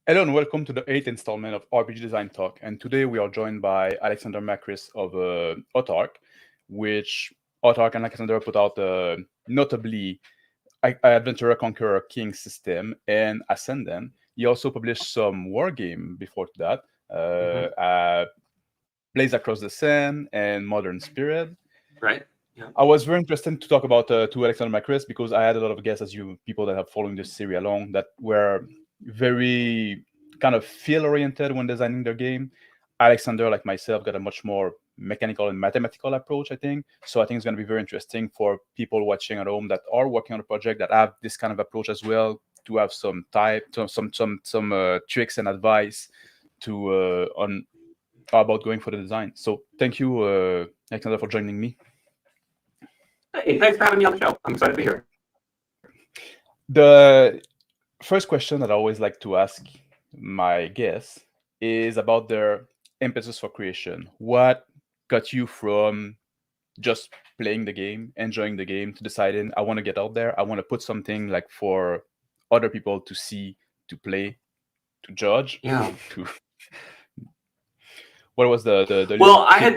Hello and welcome to the 8th installment of RPG Design Talk. And today we are joined by Alexander Macris of Autarch, which Autarch and Alexander put out notably Adventurer Conqueror King system and Ascendant. He also published some wargame before that, Blaze Across the Sand and Modern Spirit. Right. Yeah. I was very interested to talk about to Alexander Macris because I had a lot of guests, as you people that have following this series along, that were very kind of feel-oriented when designing their game. Alexander, like myself, got a much more mechanical and mathematical approach, I think. So I think it's going to be very interesting for people watching at home that are working on a project that have this kind of approach as well, to have some tricks and advice to on about going for the design. So thank you, Alexander, for joining me. Hey, thanks for having me on the show. I'm excited to be here. The first question that I always like to ask my guests is about their impetus for creation. What got you from just playing the game, enjoying the game, to deciding I want to get out there, I want to put something like for other people to see, to play, to judge? Yeah. What was the well, I had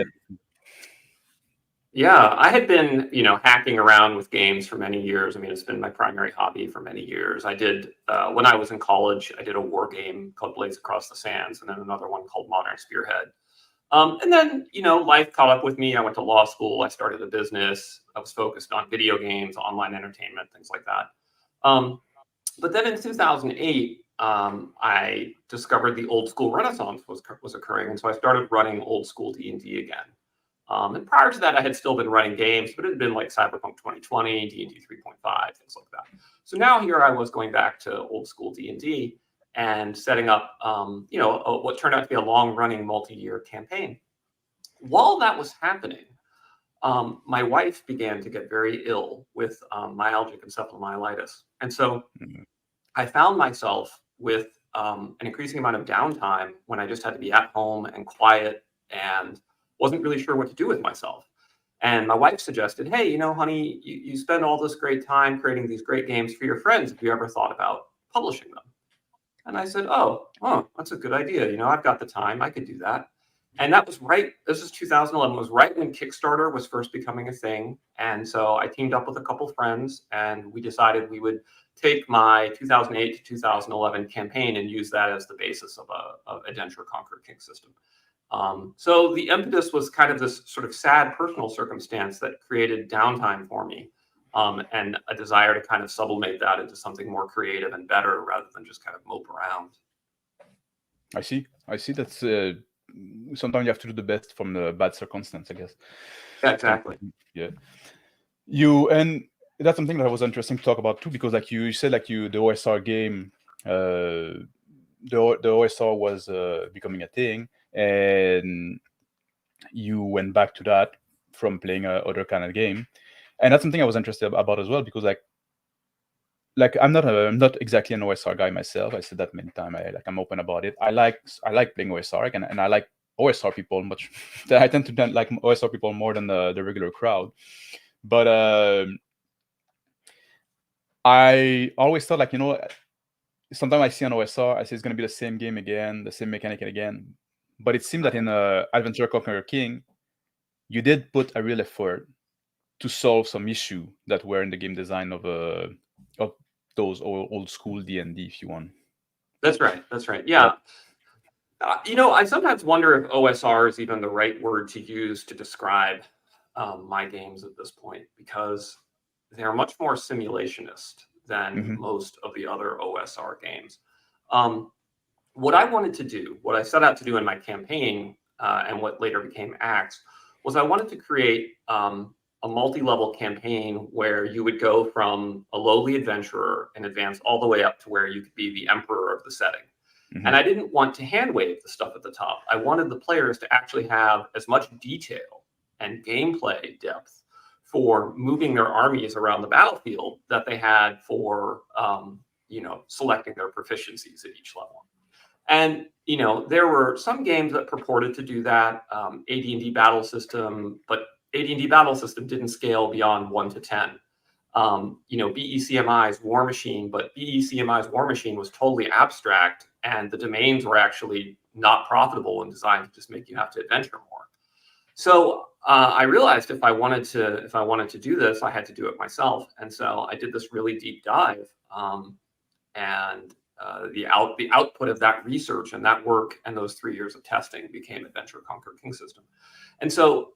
been, hacking around with games for many years. I mean, it's been my primary hobby for many years. I did, when I was in college, I did a war game called Blaze Across the Sands, and then another one called Modern Spearhead. And then, life caught up with me. I went to law school. I started a business. I was focused on video games, online entertainment, things like that. But then in 2008, I discovered the old school renaissance was occurring. And so I started running old school D&D again. And prior to that, I had still been running games, but it had been like Cyberpunk 2020, D&D 3.5, things like that. So now here I was going back to old school D&D and setting up, what turned out to be a long-running multi-year campaign. While that was happening, my wife began to get very ill with myalgic encephalomyelitis. And so I found myself with an increasing amount of downtime when I just had to be at home and quiet and wasn't really sure what to do with myself. And my wife suggested, hey, honey, you spend all this great time creating these great games for your friends. Have you ever thought about publishing them? And I said, oh, that's a good idea. I've got the time. I could do that. And that was right. This is 2011. It was right when Kickstarter was first becoming a thing. And so I teamed up with a couple friends, and we decided we would take my 2008 to 2011 campaign and use that as the basis of a Adventurer Conqueror King system. So the impetus was kind of this sort of sad personal circumstance that created downtime for me, and a desire to kind of sublimate that into something more creative and better rather than just kind of mope around. I see. That's sometimes you have to do the best from the bad circumstance, I guess. Yeah, exactly. Yeah. And that's something that was interesting to talk about too, because like you said, the OSR game, the OSR was becoming a thing, and you went back to that from playing other kind of game, and that's something I was interested about as well, because like I'm not exactly an OSR guy myself. I said that many times. I'm open about it. I like playing OSR, and I like OSR people much. I tend to like OSR people more than the regular crowd. But I always thought, sometimes I see an OSR, I say it's going to be the same game again, the same mechanic again. But it seemed that in Adventurer Conqueror King, you did put a real effort to solve some issue that were in the game design of those old school D&D, if you want. That's right. Yeah. I sometimes wonder if OSR is even the right word to use to describe my games at this point, because they're much more simulationist than most of the other OSR games. What I wanted to do, what I set out to do in my campaign, and what later became Axe, was I wanted to create a multi-level campaign where you would go from a lowly adventurer and advance all the way up to where you could be the emperor of the setting. And I didn't want to hand wave the stuff at the top. I wanted the players to actually have as much detail and gameplay depth for moving their armies around the battlefield that they had for selecting their proficiencies at each level. And there were some games that purported to do that, AD&D Battle System, but AD&D Battle System didn't scale beyond 1 to 10. BECMI's War Machine, but BECMI's War Machine was totally abstract, and the domains were actually not profitable and designed to just make you have to adventure more. So I realized if I wanted to do this, I had to do it myself, and so I did this really deep dive, and the output of that research and that work and those 3 years of testing became Adventure Conquer King System. And so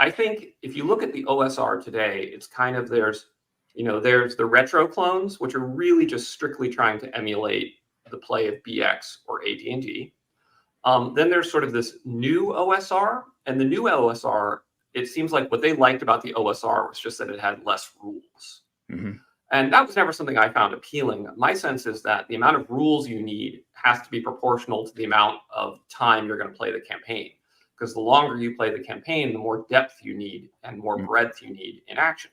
I think if you look at the OSR today, it's kind of there's the retro clones, which are really just strictly trying to emulate the play of BX or AD&D. Then there's sort of this new OSR, and the new OSR, it seems like what they liked about the OSR was just that it had less rules. And that was never something I found appealing. My sense is that the amount of rules you need has to be proportional to the amount of time you're going to play the campaign. Because the longer you play the campaign, the more depth you need and more breadth you need in action.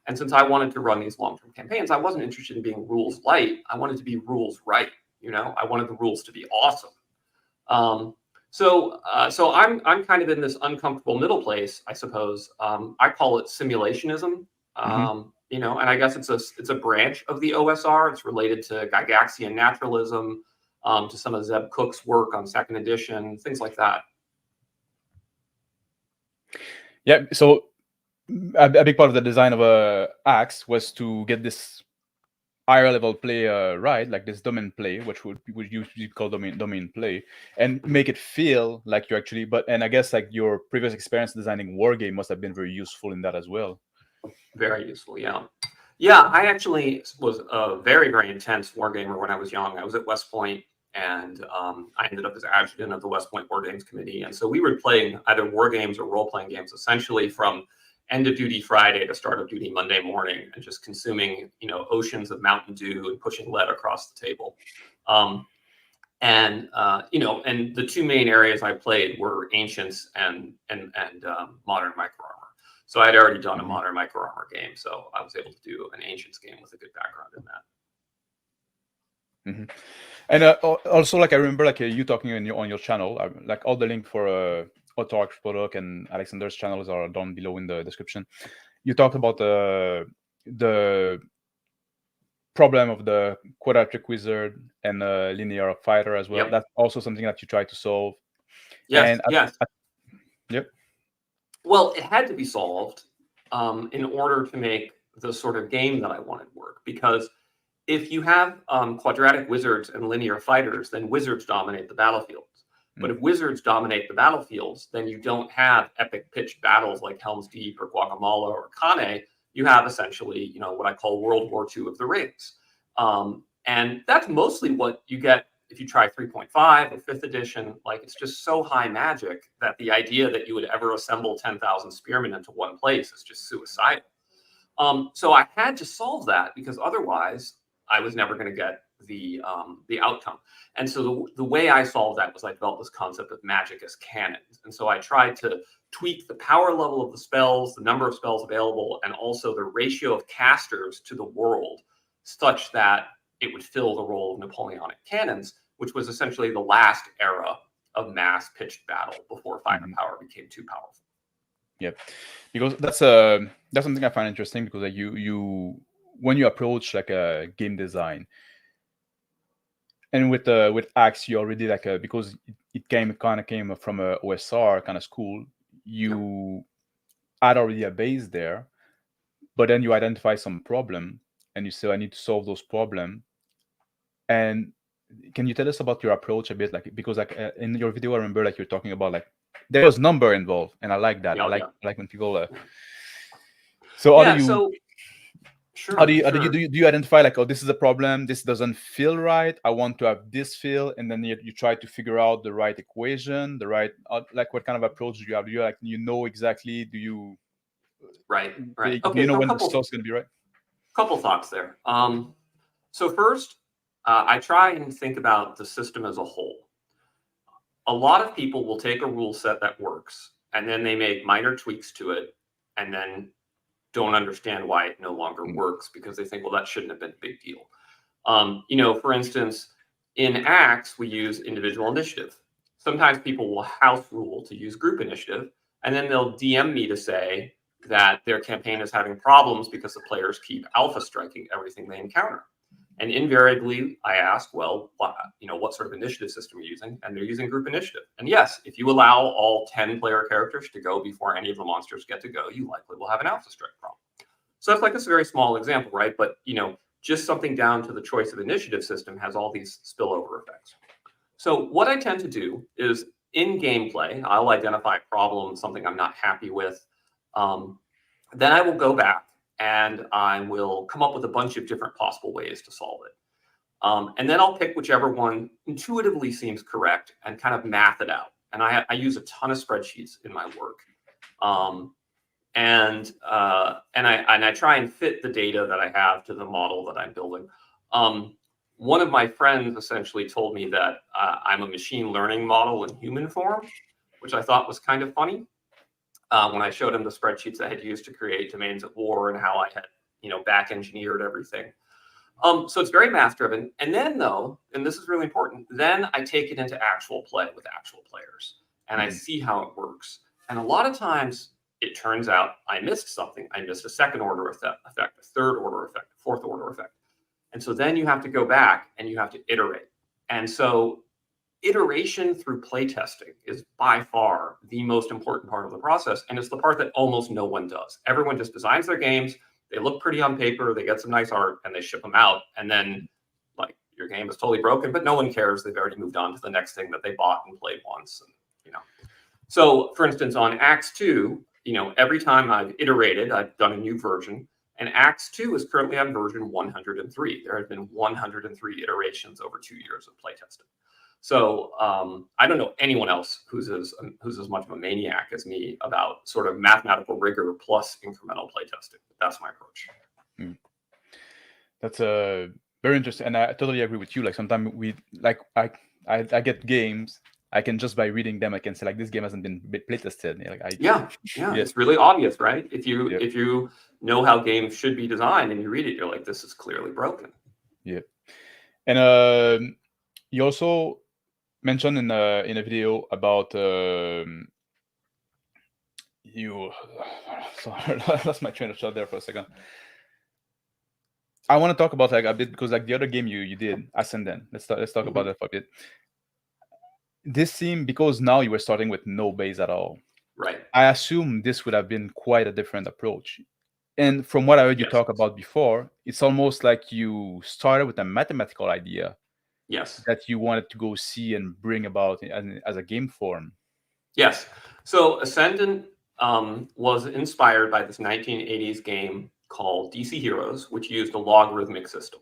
And since I wanted to run these long-term campaigns, I wasn't interested in being rules light. I wanted to be rules right. I wanted the rules to be awesome. So I'm kind of in this uncomfortable middle place, I suppose. I call it simulationism. And I guess it's a branch of the OSR. It's related to Gygaxian naturalism, to some of Zeb Cook's work on second edition, things like that. Yeah, so a big part of the design of Axe was to get this higher level play right, like this domain play, which would usually call domain play, and make it feel like you're actually. And I guess like your previous experience designing wargame must have been very useful in that as well. Very useful, yeah. Yeah, I actually was a very, very intense wargamer when I was young. I was at West Point, and I ended up as adjutant of the West Point War Games Committee. And so we were playing either war games or role-playing games, essentially from end of duty Friday to start of duty Monday morning, and just consuming, oceans of Mountain Dew and pushing lead across the table. And the two main areas I played were Ancients and Modern Micro Armor. So I had already done a Modern Micro Armor game, so I was able to do an Ancients game with a good background in that. And also, like I remember, like you talking on your channel, like all the link for Autarch, Product, and Alexander's channels are down below in the description. You talked about the problem of the quadratic wizard and linear fighter as well. Yep. That's also something that you try to solve. Yes. Yep. Well, it had to be solved in order to make the sort of game that I wanted work, because if you have quadratic wizards and linear fighters, then wizards dominate the battlefields. But if wizards dominate the battlefields, then you don't have epic pitched battles like Helm's Deep or Guatemala or Kane. You have essentially, what I call World War II of the Rings. And that's mostly what you get if you try 3.5 or 5th edition. Like, it's just so high magic that the idea that you would ever assemble 10,000 spearmen into one place is just suicidal. So I had to solve that, because otherwise I was never going to get the outcome. And so the way I solved that was I developed this concept of magic as cannons. And so I tried to tweak the power level of the spells, the number of spells available, and also the ratio of casters to the world, such that it would fill the role of Napoleonic cannons, which was essentially the last era of mass pitched battle before firepower became too powerful. Yep, because that's something I find interesting, because like you when you approach like a game design, and with Axe, you already like because it kind of came from a OSR kind of school, you had already a base there, but then you identify some problem and you say, I need to solve those problems. And can you tell us about your approach a bit, like, because like in your video I remember like you're talking about like there was number involved, and I like that. I like when people so how do you Sure. How do you sure. do you identify like, oh, this is a problem, this doesn't feel right, I want to have this feel, and then you try to figure out the right equation, the right like what kind of approach do you have? Do you like exactly? Do you Right. Right. do you Okay. know So when the stuff's gonna be right? couple thoughts there. So first, I try and think about the system as a whole. A lot of people will take a rule set that works, and then they make minor tweaks to it, and then don't understand why it no longer works because they think, well, that shouldn't have been a big deal. For instance, in Acts, we use individual initiative. Sometimes people will house rule to use group initiative, and then they'll DM me to say that their campaign is having problems because the players keep alpha striking everything they encounter. And invariably, I ask, well, what sort of initiative system are you using? And they're using group initiative. And yes, if you allow all 10 player characters to go before any of the monsters get to go, you likely will have an alpha strike problem. So that's like a very small example, right? But, just something down to the choice of initiative system has all these spillover effects. So what I tend to do is in gameplay, I'll identify a problem, something I'm not happy with. Then I will go back and I will come up with a bunch of different possible ways to solve it. And then I'll pick whichever one intuitively seems correct and kind of math it out. And I use a ton of spreadsheets in my work. And I try and fit the data that I have to the model that I'm building. One of my friends essentially told me that I'm a machine learning model in human form, which I thought was kind of funny. When I showed him the spreadsheets I had used to create Domains at War and how I had, back engineered everything. So it's very math driven. And then though, and this is really important, then I take it into actual play with actual players and I see how it works. And a lot of times it turns out I missed something. I missed a second order effect, a third order effect, a fourth order effect. And so then you have to go back and you have to iterate. And so iteration through playtesting is by far the most important part of the process. And it's the part that almost no one does. Everyone just designs their games. They look pretty on paper. They get some nice art and they ship them out. And then like your game is totally broken, but no one cares. They've already moved on to the next thing that they bought and played once. And, So for instance, on Acts 2, every time I've iterated, I've done a new version. And Acts 2 is currently on version 103. There have been 103 iterations over 2 years of playtesting. So I don't know anyone else who's as much of a maniac as me about sort of mathematical rigor plus incremental playtesting. That's my approach. That's very interesting, and I totally agree with you. Like sometimes I get games. I can just by reading them, I can say like this game hasn't been playtested. Yeah, it's really obvious, right? If you know how games should be designed and you read it, you're like, this is clearly broken. Yeah, and you also mentioned in a video about sorry, I lost my train of thought there for a second. I want to talk about like a bit because like the other game you did, Ascendant. Let's talk about that for a bit. This seemed because now you were starting with no base at all. Right. I assume this would have been quite a different approach. And from what I heard you talk about before, it's almost like you started with a mathematical idea. Yes. That you wanted to go see and bring about as a game form. Yes. So Ascendant was inspired by this 1980s game called DC Heroes, which used a logarithmic system,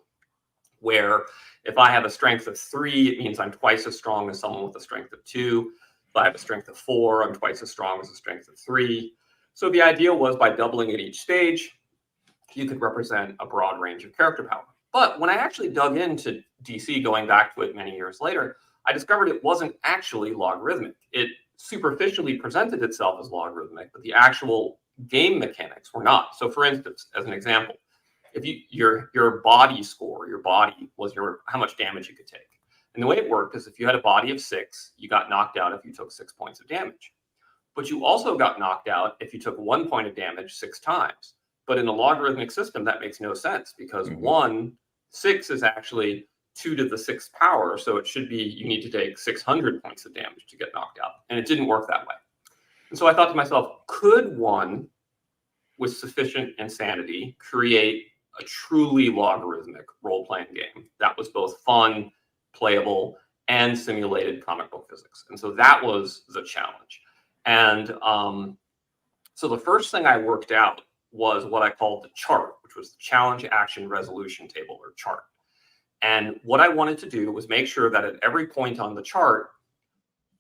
where if I have a strength of 3, it means I'm twice as strong as someone with a strength of 2. If I have a strength of 4, I'm twice as strong as a strength of 3. So the idea was by doubling at each stage, you could represent a broad range of character power. But when I actually dug into DC, going back to it many years later, I discovered it wasn't actually logarithmic. It superficially presented itself as logarithmic, but the actual game mechanics were not. So for instance, as an example, if your body score, your body was how much damage you could take. And the way it worked is if you had a body of 6, you got knocked out if you took 6 points of damage. But you also got knocked out if you took 1 point of damage 6 times. But in a logarithmic system, that makes no sense because 6 is actually 2 to the 6th power. So it should be, you need to take 600 points of damage to get knocked out. And it didn't work that way. And so I thought to myself, could one with sufficient insanity create a truly logarithmic role-playing game that was both fun, playable, and simulated comic book physics? And so that was the challenge. And so the first thing I worked out was what I called the chart, which was the challenge action resolution table, or chart. And what I wanted to do was make sure that at every point on the chart,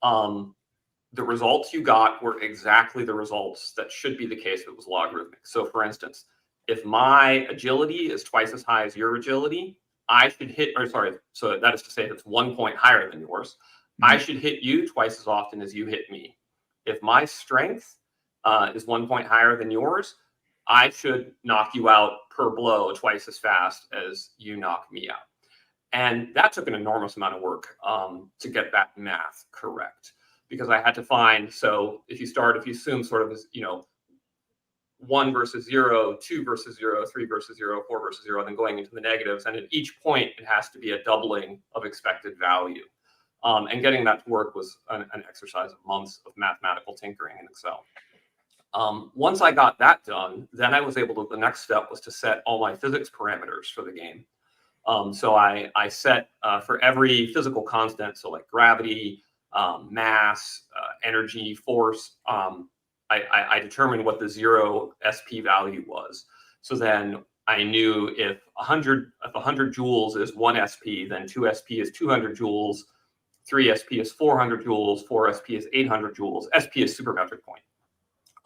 the results you got were exactly the results that should be the case if it was logarithmic. So for instance, if my agility is twice as high as your agility, I should hit, or sorry, so that is to say if it's 1 point higher than yours, I should hit you twice as often as you hit me. If my strength is 1 point higher than yours, I should knock you out per blow twice as fast as you knock me out. And that took an enormous amount of work to get that math correct, because I had to find, so if you assume sort of as, 1 versus 0, 2 versus 0, 3 versus 0, 4 versus 0, then going into the negatives. And at each point, it has to be a doubling of expected value. And getting that to work was an exercise of months of mathematical tinkering in Excel. Once I got that done, then I was able to, the next step was to set all my physics parameters for the game. So I set for every physical constant, so like gravity, mass, energy, force, I determined what the 0 SP value was. So then I knew if 100 joules is 1 SP, then 2 SP is 200 joules, 3 SP is 400 joules, 4 SP is 800 joules. SP is supermetric point.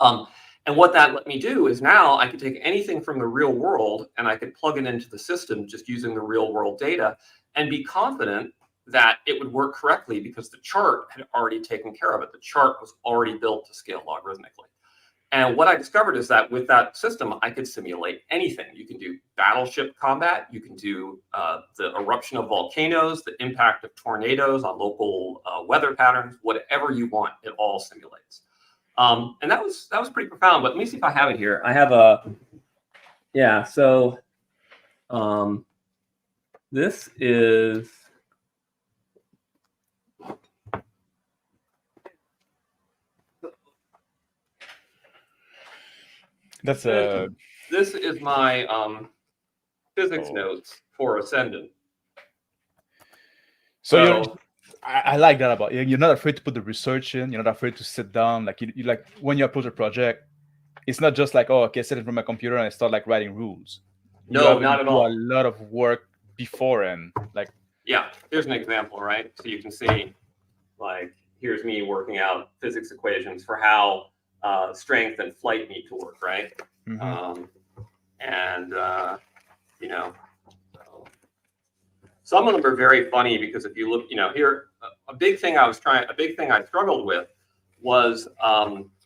And what that let me do is now I could take anything from the real world and I could plug it into the system just using the real world data and be confident that it would work correctly because the chart had already taken care of it. The chart was already built to scale logarithmically. And what I discovered is that with that system, I could simulate anything. You can do battleship combat. You can do the eruption of volcanoes, the impact of tornadoes on local weather patterns, whatever you want, it all simulates. And that was pretty profound. But let me see if I have it here. I have so this is, That's this is my physics notes for Ascendant. So I like that about you. You're not afraid to put the research in. You're not afraid to sit down. Like you like when you approach a project, it's not just like, oh, okay, sit in front of my computer and I start like writing rules. No, not at all. A lot of work before and like. Yeah, here's an example, right? So you can see, like, here's me working out physics equations for how strength and flight need to work, right? Mm-hmm. Some of them are very funny because if you look, here, a big thing I struggled with was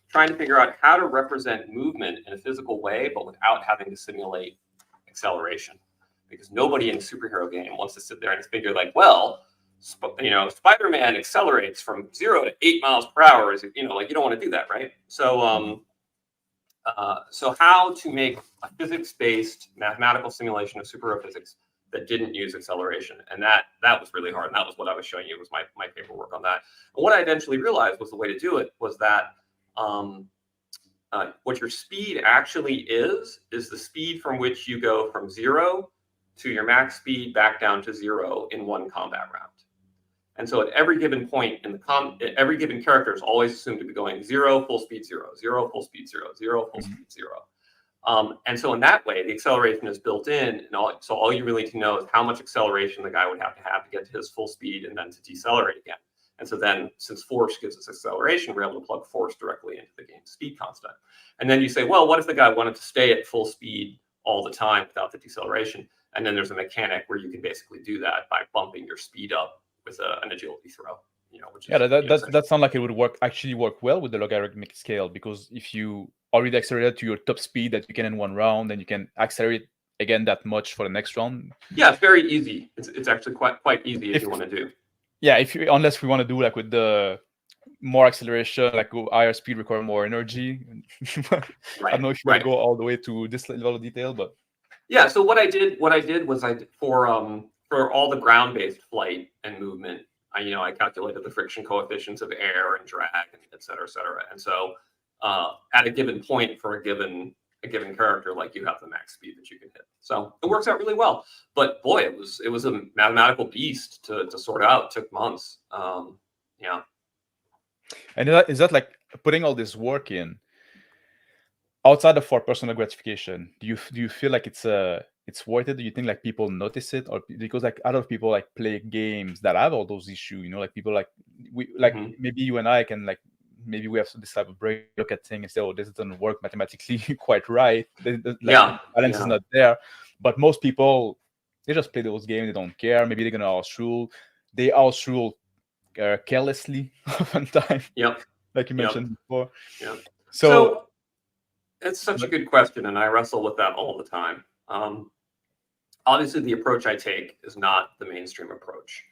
trying to figure out how to represent movement in a physical way, but without having to simulate acceleration. Because nobody in a superhero game wants to sit there and figure like, well, Spider-Man accelerates from 0 to 8 miles per hour. Like you don't want to do that, right? So, so how to make a physics-based mathematical simulation of superhero physics that didn't use acceleration, and that was really hard. And that was what I was showing you was my paperwork on that. And what I eventually realized was the way to do it was that what your speed actually is the speed from which you go from 0 to your max speed back down to 0 in one combat round. And so at every given point in every given character is always assumed to be going 0, full speed 0, 0, full speed 0, 0, full speed 0. And so in that way, the acceleration is built in. And so all you really need to know is how much acceleration the guy would have to get to his full speed and then to decelerate again. And so then, since force gives us acceleration, we're able to plug force directly into the game's speed constant. And then you say, well, what if the guy wanted to stay at full speed all the time without the deceleration? And then there's a mechanic where you can basically do that by bumping your speed up with an agility throw. Which is, that sounds like it would actually work well with the logarithmic scale, because if you already accelerated to your top speed that you can in one round, then you can accelerate again that much for the next round. Yeah, it's very easy. It's actually quite easy if you want to do. Yeah, unless we want to do like with the more acceleration, like go higher speed, require more energy. Right, I don't know if you want to go all the way to this level of detail, but yeah. So what I did was for all the ground-based flight and movement, I calculated the friction coefficients of air and drag, and et cetera, et cetera. And so at a given point for a given character, like you have the max speed that you can hit. So it works out really well. But boy, it was a mathematical beast to sort out. It took months. Yeah. And is that like putting all this work in? outside of for personal gratification, do you feel like it's worth it? Do you think like people notice it, or because like a lot of people like play games that have all those issues, like people like maybe you and I can like maybe we have this type of brain, look at things and say, oh, this doesn't work mathematically quite right. The balance is not there. But most people, they just play those games, they don't care. Maybe they're gonna house rule. They house rule carelessly oftentimes. Like you mentioned before. So it's such a good question, and I wrestle with that all the time. Obviously, the approach I take is not the mainstream approach.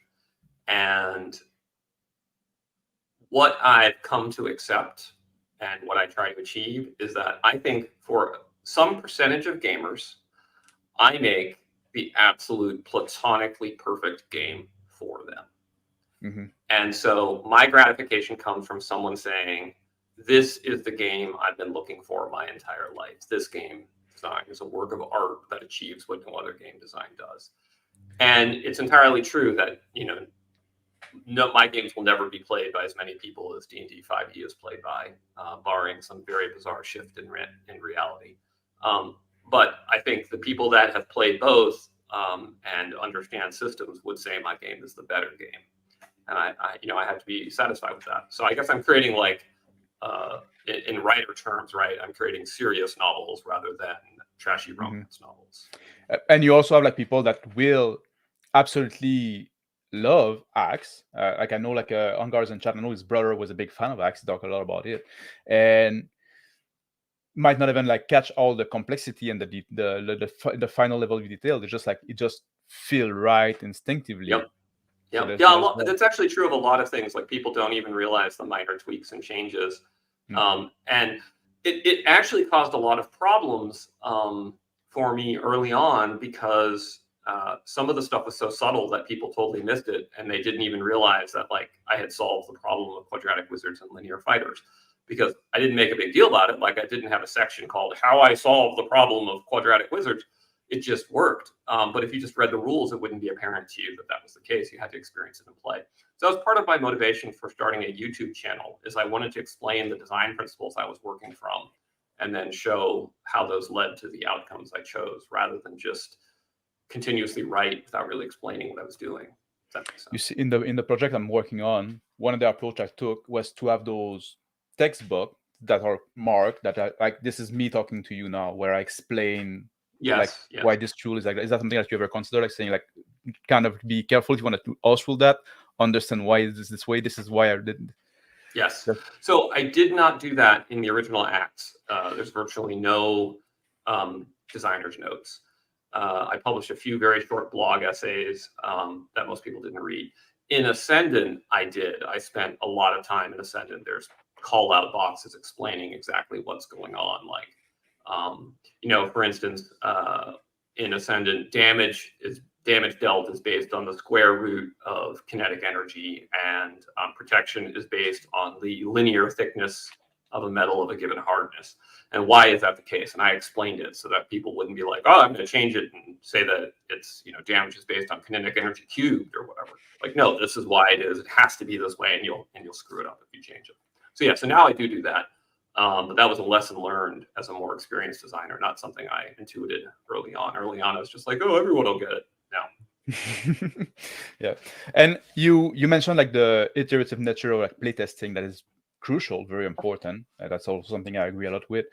And what I've come to accept and what I try to achieve is that I think for some percentage of gamers, I make the absolute platonically perfect game for them. Mm-hmm. And so my gratification comes from someone saying, this is the game I've been looking for my entire life. This game design is a work of art that achieves what no other game design does. And it's entirely true that, no, my games will never be played by as many people as D&D 5e is played by, barring some very bizarre shift in reality. But I think the people that have played both and understand systems would say my game is the better game. And I have to be satisfied with that. So I guess I'm creating like, in writer terms, right? I'm creating serious novels rather than trashy romance novels. And you also have like people that will absolutely love Axe. Like I know, like Ungar's in chat. I know his brother was a big fan of Axe. He talked a lot about it, and might not even like catch all the complexity and the final level of detail. They just like it just feel right instinctively. Yeah, that's actually true of a lot of things. Like people don't even realize the minor tweaks and changes. And it actually caused a lot of problems for me early on because some of the stuff was so subtle that people totally missed it. And they didn't even realize that like I had solved the problem of quadratic wizards and linear fighters because I didn't make a big deal about it. Like I didn't have a section called how I solved the problem of quadratic wizards. It just worked. But if you just read the rules, it wouldn't be apparent to you that that was the case. You had to experience it and play. So that was part of my motivation for starting a YouTube channel is I wanted to explain the design principles I was working from and then show how those led to the outcomes I chose rather than just continuously write without really explaining what I was doing. Does that make sense? You see, in the project I'm working on, one of the approach I took was to have those textbooks that are marked that are like, this is me talking to you now, where I explain why this tool is like that. Is that something that you ever consider, like saying like kind of be careful if you want to also that, understand why is this way, this is why I didn't. Yes. So I did not do that in the original Acts. There's virtually no designer's notes. I published a few very short blog essays that most people didn't read. In Ascendant, I did. I spent a lot of time in Ascendant. There's call out boxes explaining exactly what's going on. Like, for instance, in Ascendant, damage dealt is based on the square root of kinetic energy, and protection is based on the linear thickness of a metal of a given hardness. And why is that the case? And I explained it so that people wouldn't be like, oh, I'm going to change it and say that it's, damage is based on kinetic energy cubed or whatever. Like, no, this is why it is. It has to be this way, and you'll screw it up if you change it. So yeah, so now I do that. But that was a lesson learned as a more experienced designer, not something I intuited early on. Early on, I was just like, oh, everyone will get it. No. Yeah. And you mentioned like the iterative nature of like playtesting that is crucial, very important. That's also something I agree a lot with.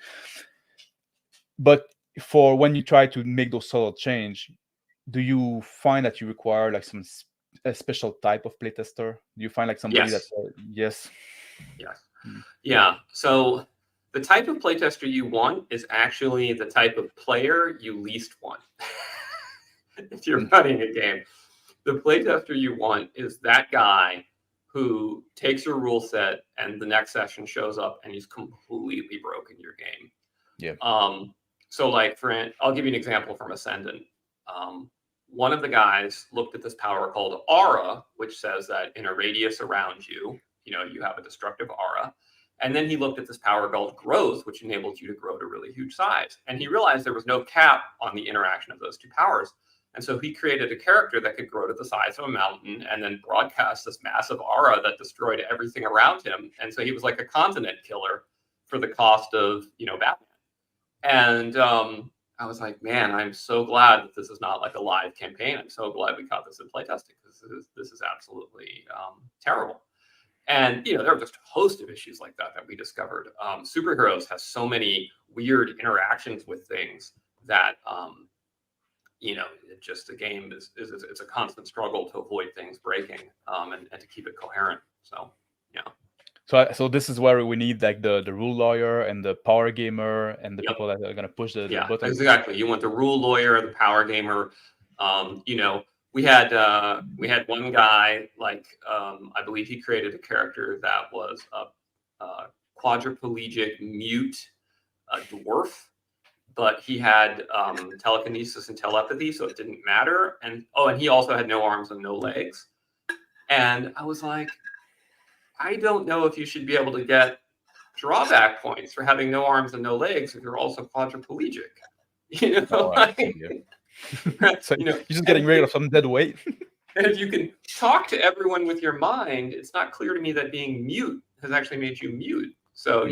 But for when you try to make those subtle change, do you find that you require like a special type of playtester? Do you find like somebody that's yes. Yeah. So the type of playtester you want is actually the type of player you least want. If you're running a game, the playtester you want is that guy who takes your rule set and the next session shows up and he's completely broken your game. Yeah. So like I'll give you an example from Ascendant. One of the guys looked at this power called Aura, which says that in a radius around you, you have a destructive aura. And then he looked at this power called Growth, which enables you to grow to really huge size. And he realized there was no cap on the interaction of those two powers. And so he created a character that could grow to the size of a mountain and then broadcast this massive aura that destroyed everything around him. And so he was like a continent killer for the cost of, Batman. And I was like, man, I'm so glad that this is not like a live campaign. I'm so glad we caught this in playtesting, because this is absolutely terrible. And there are just a host of issues like that we discovered. Superheroes has so many weird interactions with things that the game it's a constant struggle to avoid things breaking and to keep it coherent. So yeah. So this is where we need like the rule lawyer and the power gamer and the Yep. people that are gonna push the Yeah, button. exactly. You want the rule lawyer, the power gamer. We had one guy, like I believe he created a character that was a quadriplegic mute dwarf, but he had telekinesis and telepathy, so it didn't matter. And he also had no arms and no legs. And I was like, I don't know if you should be able to get drawback points for having no arms and no legs if you're also quadriplegic. So you're just getting rid of some dead weight. And if you can talk to everyone with your mind, it's not clear to me that being mute has actually made you mute. So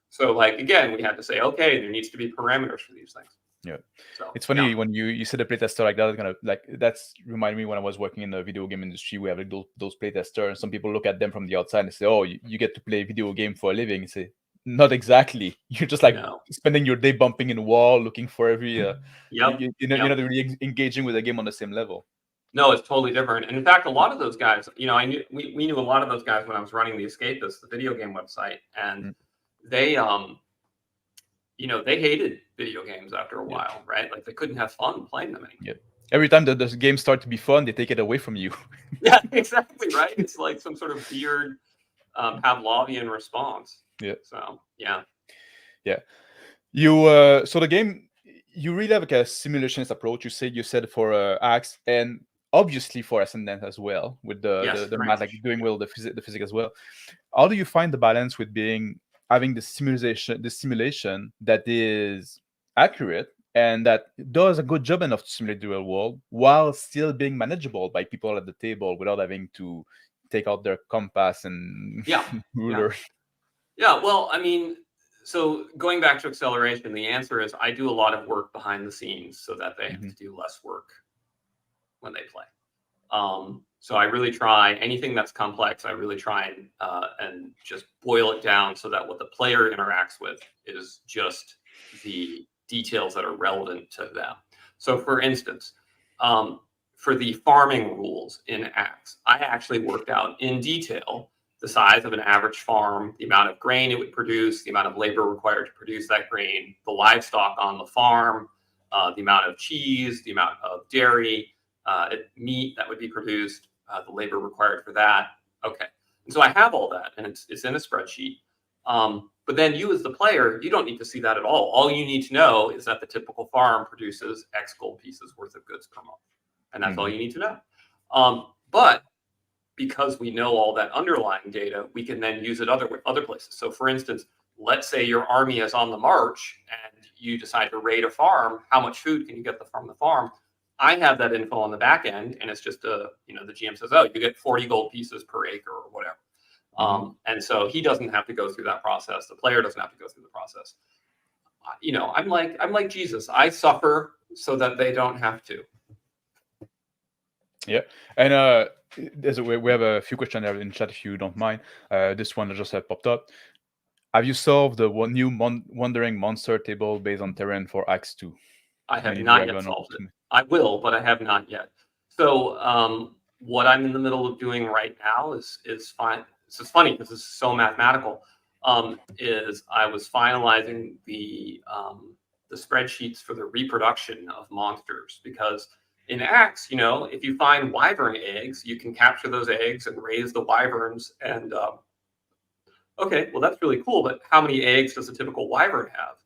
so like again, we had to say, okay, there needs to be parameters for these things. Yeah. So, it's funny when you said a playtester like that, that's reminded me when I was working in the video game industry. We have like those playtesters, and some people look at them from the outside and say, oh, you get to play video game for a living. You say, not exactly. You're just like spending your day bumping in the wall, looking for every you're not really engaging with the game on the same level. No, it's totally different. And in fact, a lot of those guys, we knew a lot of those guys when I was running The Escapist, the video game website, and they they hated video games after a while, right? Like they couldn't have fun playing them anymore. Yeah. Every time the games start to be fun, they take it away from you. Yeah, exactly, right? It's like some sort of weird Pavlovian response. Yeah. So yeah. You so the game, you really have like a simulationist approach. You said for Axe, and obviously for Ascendant as well, with the math, like doing well the physics as well. How do you find the balance with having the simulation that is accurate and that does a good job enough to simulate the real world while still being manageable by people at the table without having to take out their compass and ruler? Yeah, well, I mean, so going back to acceleration, the answer is I do a lot of work behind the scenes so that they have to do less work when they play. So I really try anything that's complex. I really try and just boil it down so that what the player interacts with is just the details that are relevant to them. So, for instance, for the farming rules in Axe, I actually worked out in detail the size of an average farm, the amount of grain it would produce, the amount of labor required to produce that grain, the livestock on the farm, the amount of cheese, the amount of dairy, meat that would be produced, the labor required for that. Okay. And so I have all that, and it's in a spreadsheet. But then you as the player, you don't need to see that at all. All you need to know is that the typical farm produces X gold pieces worth of goods per month. And that's all you need to know. But because we know all that underlying data, we can then use it other places. So for instance, let's say your army is on the march and you decide to raid a farm. How much food can you get from the farm? I have that info on the back end, and it's just the GM says, oh, you get 40 gold pieces per acre or whatever. And so he doesn't have to go through that process. The player doesn't have to go through the process. I'm like Jesus. I suffer so that they don't have to. Yeah, and we have a few questions there in chat if you don't mind. This one just popped up. Have you solved the new wandering monster table based on terrain for Axe 2? I have not yet solved it. I will, but I have not yet. So what I'm in the middle of doing right now is fine. This is funny because this is so mathematical. Is I was finalizing the spreadsheets for the reproduction of monsters, because in Axe, if you find wyvern eggs, you can capture those eggs and raise the wyverns. And okay, well that's really cool. But how many eggs does a typical wyvern have?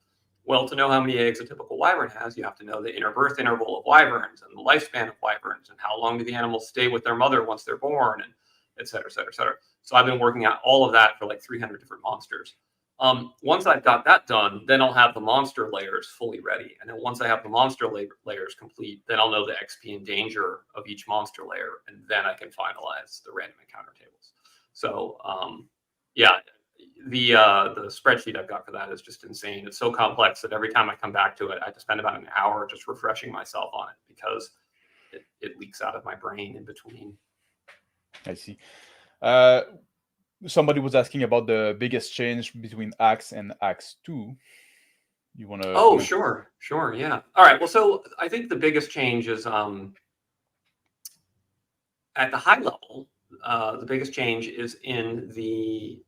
Well, to know how many eggs a typical wyvern has, you have to know the inner birth interval of wyverns and the lifespan of wyverns and how long do the animals stay with their mother once they're born, and et cetera, et cetera, et cetera. So I've been working out all of that for like 300 different monsters. Once I've got that done, then I'll have the monster layers fully ready. And then once I have the monster layers complete, then I'll know the XP and danger of each monster layer. And then I can finalize the random encounter tables. So, yeah, the spreadsheet I've got for that is just insane. It's so complex that every time I come back to it, I have to spend about an hour just refreshing myself on it because it leaks out of my brain in between. I see. Somebody was asking about the biggest change between Axe and Axe 2. You want to? Oh, sure, yeah. All right. Well, so I think the biggest change is at the high level. The biggest change is in the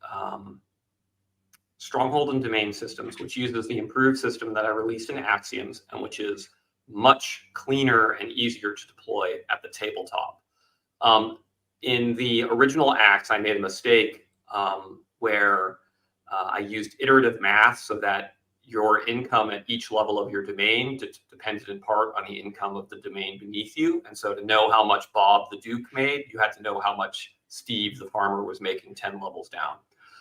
stronghold and domain systems, which uses the improved system that I released in Axioms, and which is much cleaner and easier to deploy at the tabletop. In the original Axe, I made a mistake where I used iterative math so that your income at each level of your domain depended in part on the income of the domain beneath you. And so to know how much Bob the Duke made, you had to know how much Steve the farmer was making 10 levels down.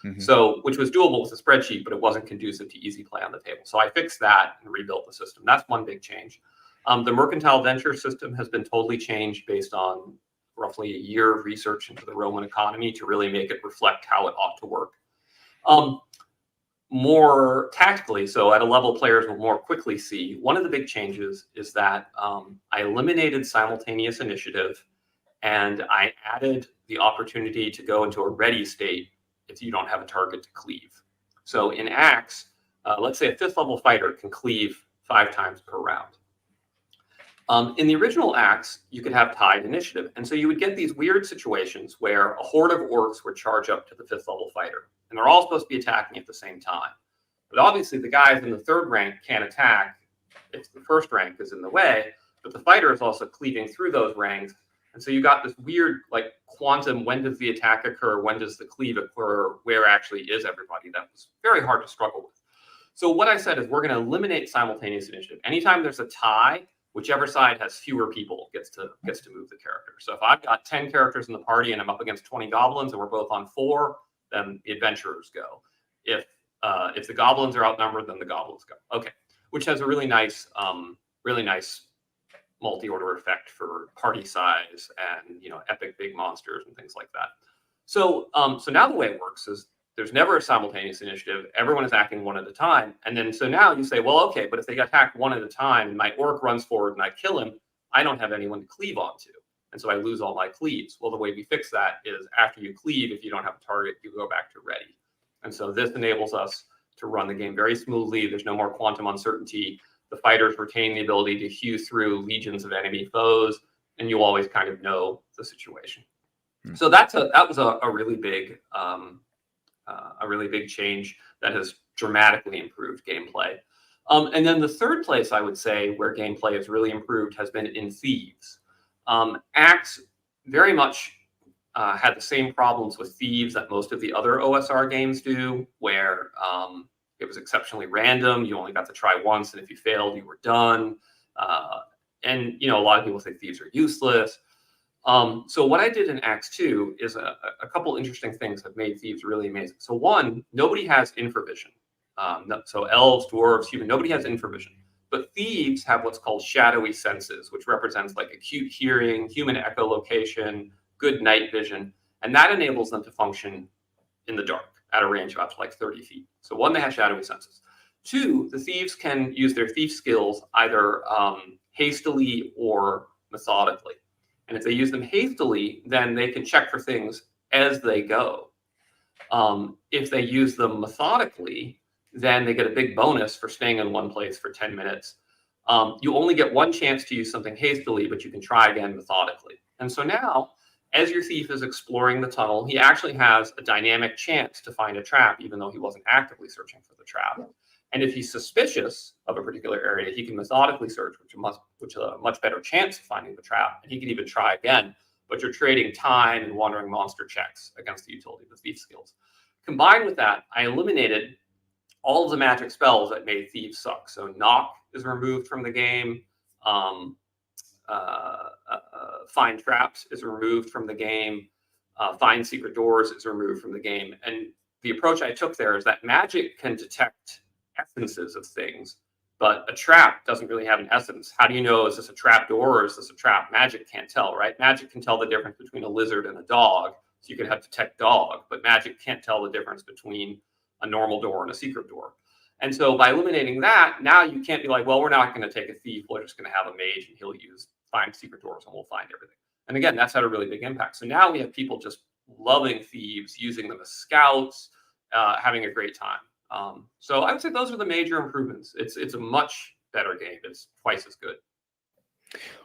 Mm-hmm. So, which was doable with a spreadsheet, but it wasn't conducive to easy play on the table. So I fixed that and rebuilt the system. That's one big change. The mercantile venture system has been totally changed based on roughly a year of research into the Roman economy to really make it reflect how it ought to work. More tactically, so at a level players will more quickly see, one of the big changes is that I eliminated simultaneous initiative and I added the opportunity to go into a ready state if you don't have a target to cleave. So in Axe, let's say a 5th level fighter can cleave 5 times per round. In the original Axe, you could have tied initiative. And so you would get these weird situations where a horde of orcs would charge up to the 5th level fighter. And they're all supposed to be attacking at the same time. But obviously the guys in the 3rd rank can't attack if the 1st rank is in the way. But the fighter is also cleaving through those ranks. And so you got this weird like quantum, when does the attack occur? When does the cleave occur? Where actually is everybody? That was very hard to struggle with. So what I said is we're going to eliminate simultaneous initiative. Anytime there's a tie, whichever side has fewer people gets to move the character. So if I've got 10 characters in the party and I'm up against 20 goblins and we're both on 4, then the adventurers go. If the goblins are outnumbered, then the goblins go. Okay, which has a really nice multi-order effect for party size and epic big monsters and things like that. So so now the way it works is there's never a simultaneous initiative. Everyone is acting one at a time. And then so now you say, well, okay, but if they attack one at a time and my orc runs forward and I kill him, I don't have anyone to cleave onto. And so I lose all my cleaves. Well, the way we fix that is after you cleave, if you don't have a target, you go back to ready. And so this enables us to run the game very smoothly. There's no more quantum uncertainty. The fighters retain the ability to hew through legions of enemy foes, and you always kind of know the situation. So that was a really big change that has dramatically improved gameplay. And then the third place I would say where gameplay has really improved has been in Thieves. Axe very much had the same problems with Thieves that most of the other OSR games do, where it was exceptionally random. You only got to try once, and if you failed, you were done. And a lot of people say Thieves are useless. So what I did in Axe 2 is a couple interesting things that made Thieves really amazing. So one, nobody has infravision. So elves, dwarves, human, nobody has infravision. But Thieves have what's called shadowy senses, which represents like acute hearing, human echolocation, good night vision. And that enables them to function in the dark at a range of up to like 30 feet. So one, they have shadowy senses. Two, the thieves can use their thief skills either hastily or methodically. And if they use them hastily, then they can check for things as they go. If they use them methodically, then they get a big bonus for staying in one place for 10 minutes. You only get one chance to use something hastily, but you can try again methodically. And so now, as your thief is exploring the tunnel, he actually has a dynamic chance to find a trap, even though he wasn't actively searching for the trap. And if he's suspicious of a particular area, he can methodically search, which is a much better chance of finding the trap. And he can even try again, but you're trading time and wandering monster checks against the utility of the thief skills. Combined with that, I eliminated all of the magic spells that made thieves suck. So knock is removed from the game. Find traps is removed from the game. Find secret doors is removed from the game. And the approach I took there is that magic can detect essences of things, but a trap doesn't really have an essence. How do you know, is this a trap door or is this a trap? Magic can't tell, right? Magic can tell the difference between a lizard and a dog. So you could have detect dog, but Magic can't tell the difference between a normal door and a secret door. And so by eliminating that, now you can't be like, well, we're not going to take a thief. We're just going to have a mage and he'll find secret doors and we'll find everything. And again, that's had a really big impact. So now we have people just loving thieves, using them as scouts, having a great time. So I would say those are the major improvements. It's a much better game. It's twice as good.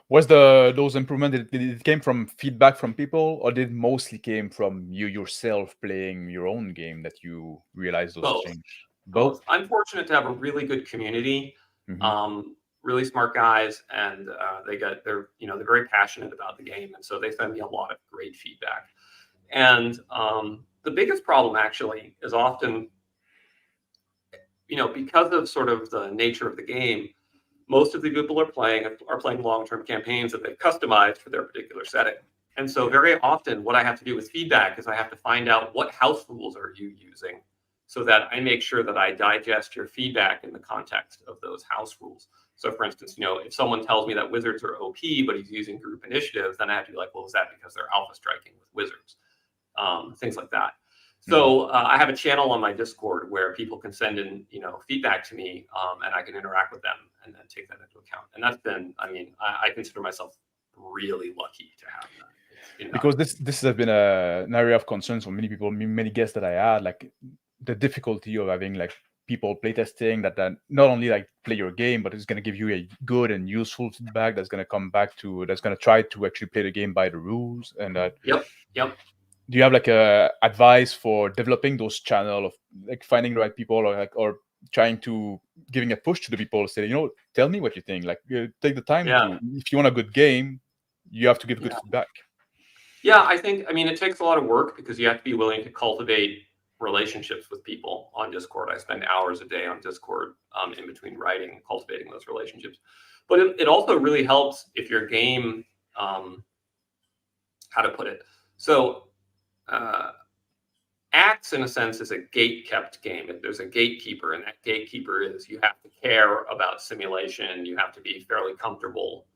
Was those improvements, did it came from feedback from people, or did it mostly came from you yourself playing your own game that you realized those changes? Both. I'm fortunate to have a really good community, really smart guys, and they're very passionate about the game, and so they send me a lot of great feedback. And the biggest problem actually is often, because of sort of the nature of the game, most of the people are playing long-term campaigns that they've customized for their particular setting. And so very often what I have to do with feedback is I have to find out what house rules are you using so that I make sure that I digest your feedback in the context of those house rules. So for instance, if someone tells me that wizards are OP, but he's using group initiative, then I have to be like, well, is that because they're alpha striking with wizards? Things like that. So I have a channel on my Discord where people can send in, feedback to me, and I can interact with them and then take that into account. And that's been, I consider myself really lucky to have that. Because this has been an area of concern for many people, many guests that I had, like the difficulty of having like people playtesting that not only like play your game, but it's going to give you a good and useful feedback that's going to come back to, that's going to try to actually play the game by the rules. And that. Yep. Do you have like a advice for developing those channels of like finding the right people, or trying to giving a push to the people, say, tell me what you think, like take the time to, if you want a good game, you have to give good feedback. Yeah, I think, it takes a lot of work because you have to be willing to cultivate relationships with people on Discord. I spend hours a day on Discord in between writing and cultivating those relationships. But it also really helps if your game, how to put it? So Axe, in a sense, is a gate-kept game. There's a gatekeeper, and that gatekeeper is you have to care about simulation. You have to be fairly comfortable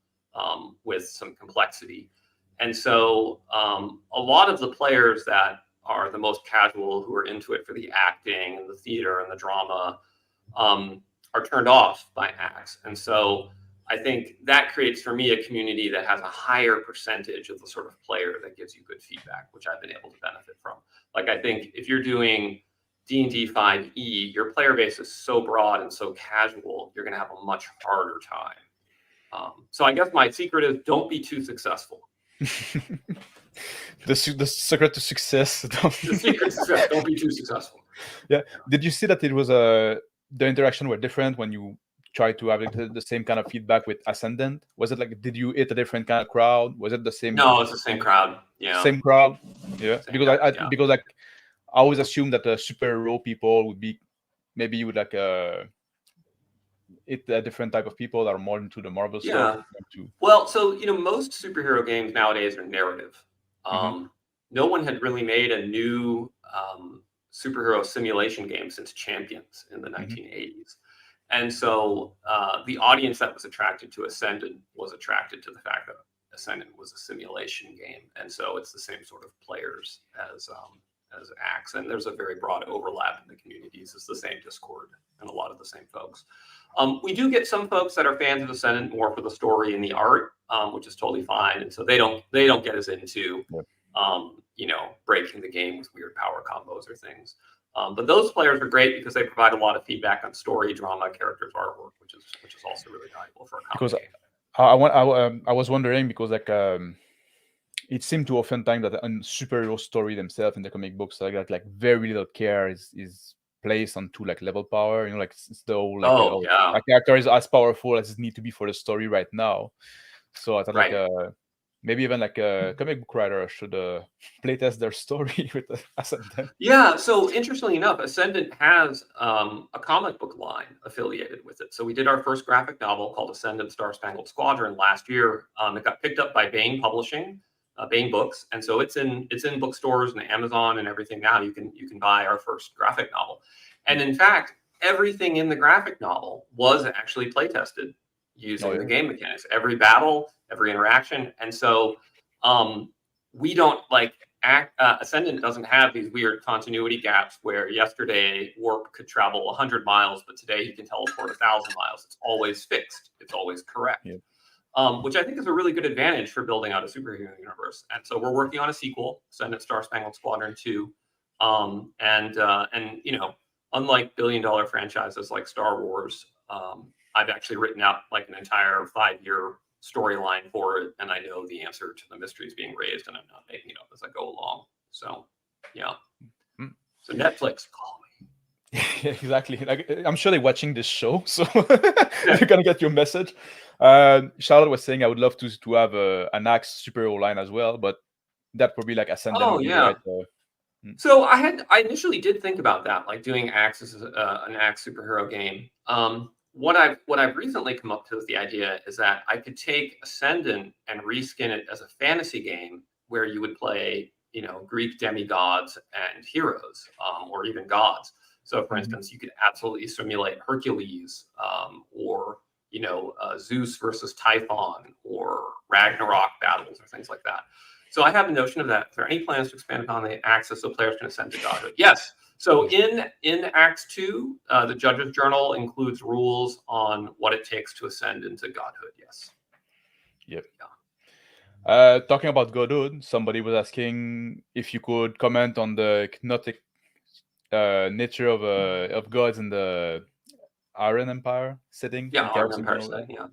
with some complexity. And so a lot of the players that are the most casual, who are into it for the acting and the theater and the drama, are turned off by Axe. And so I think that creates for me a community that has a higher percentage of the sort of player that gives you good feedback, which I've been able to benefit from. Like, I think if you're doing D&D 5e, your player base is so broad and so casual, you're going to have a much harder time. So I guess my secret is don't be too successful. The secret to success. The secret to success, don't be too successful. Yeah. Did you see that it was the interaction were different when you try to have the same kind of feedback with Ascendant? Was it like, did you hit a different kind of crowd? Was it the same? No, it's the same crowd. Yeah. Same crowd. Yeah. Same because crowd, I because like I always assume that the superhero people would be, maybe you would like hit a different type of people that are more into the Marvel stuff. Well, so most superhero games nowadays are narrative. No one had really made a new superhero simulation game since Champions in the 1980s. And so the audience that was attracted to Ascendant was attracted to the fact that Ascendant was a simulation game. And so it's the same sort of players as Axe. And there's a very broad overlap in the communities. It's the same Discord and a lot of the same folks. We do get some folks that are fans of Ascendant more for the story and the art, which is totally fine. And so they don't get as into, breaking the game with weird power combos or things. But those players are great because they provide a lot of feedback on story, drama, characters, artwork, which is also really valuable for a comic game. I was wondering because like it seemed to oftentimes that a superhero story themselves in the comic books like very little care is placed onto like level power. Like it's the whole like a character is as powerful as it need to be for the story right now. So I thought maybe even like a comic book writer should playtest their story with Ascendant. Yeah, so interestingly enough, Ascendant has a comic book line affiliated with it. So we did our first graphic novel called Ascendant Star Spangled Squadron last year. It got picked up by Baen Publishing, Baen Books, and so it's in bookstores and Amazon and everything now. You can buy our first graphic novel, and in fact, everything in the graphic novel was actually playtested using the game mechanics. Every battle, every interaction, and so we don't like Ascendant doesn't have these weird continuity gaps where yesterday Warp could travel 100 miles, but today he can teleport 1,000 miles. It's always fixed. It's always correct. Yeah. Which I think is a really good advantage for building out a superhero universe. And so we're working on a sequel, Ascendant Star-Spangled Squadron 2. And unlike billion-dollar franchises like Star Wars, I've actually written out like an entire 5-year storyline for it, and I know the answer to the mysteries being raised, and I'm not making it up as I go along. So, yeah. So Netflix, call me. Yeah, exactly. Like, I'm sure they're watching this show, so you're gonna get your message. Charlotte was saying I would love to have an Axe superhero line as well, but that probably like Ascendant would be the right. So I initially did think about that, like doing Axe as an Axe superhero game. What I've recently come up to with the idea is that I could take Ascendant and reskin it as a fantasy game where you would play, Greek demigods and heroes, or even gods. So, for instance, you could absolutely simulate Hercules, or Zeus versus Typhon, or Ragnarok battles, or things like that. So I have a notion of that. Is there any plans to expand upon the access so players can ascend to godhood? Yes. So in Acts 2, the Judge's Journal includes rules on what it takes to ascend into godhood. Yes. Yep. Yeah. Talking about godhood, somebody was asking if you could comment on the hypnotic nature of gods in the Iron Empire setting. Yeah, Iron Empire setting. Yeah.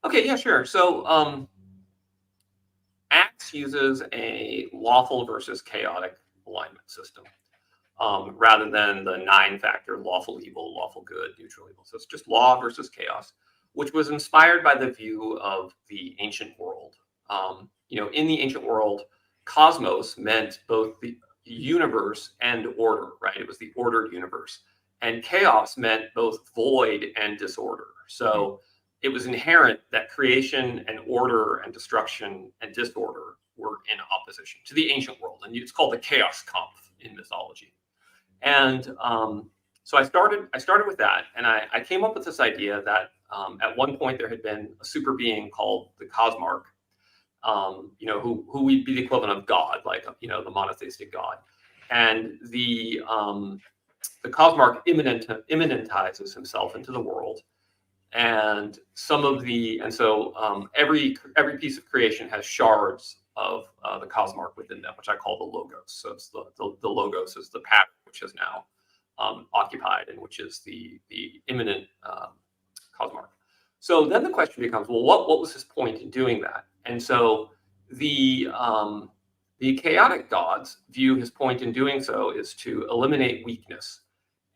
Okay. Yeah. Sure. So Acts uses a lawful versus chaotic alignment system, rather than the 9-factor lawful evil, lawful good, neutral evil. So it's just law versus chaos, which was inspired by the view of the ancient world. In the ancient world, cosmos meant both the universe and order, right? It was the ordered universe. And chaos meant both void and disorder. So it was inherent that creation and order and destruction and disorder were in opposition to the ancient world. And it's called the chaos Kampf in mythology. And so I started with that. And I came up with this idea that at one point there had been a super being called the Cosmarch, who would be the equivalent of God, like, the monotheistic God. And the Cosmarch immanentizes himself into the world. And every piece of creation has shards of the Cosmarch within them, which I call the Logos. So it's the Logos is the pattern which is now occupied, and which is the immanent Cosmarch. So then the question becomes, well, what was his point in doing that? And so the chaotic gods view his point in doing so is to eliminate weakness.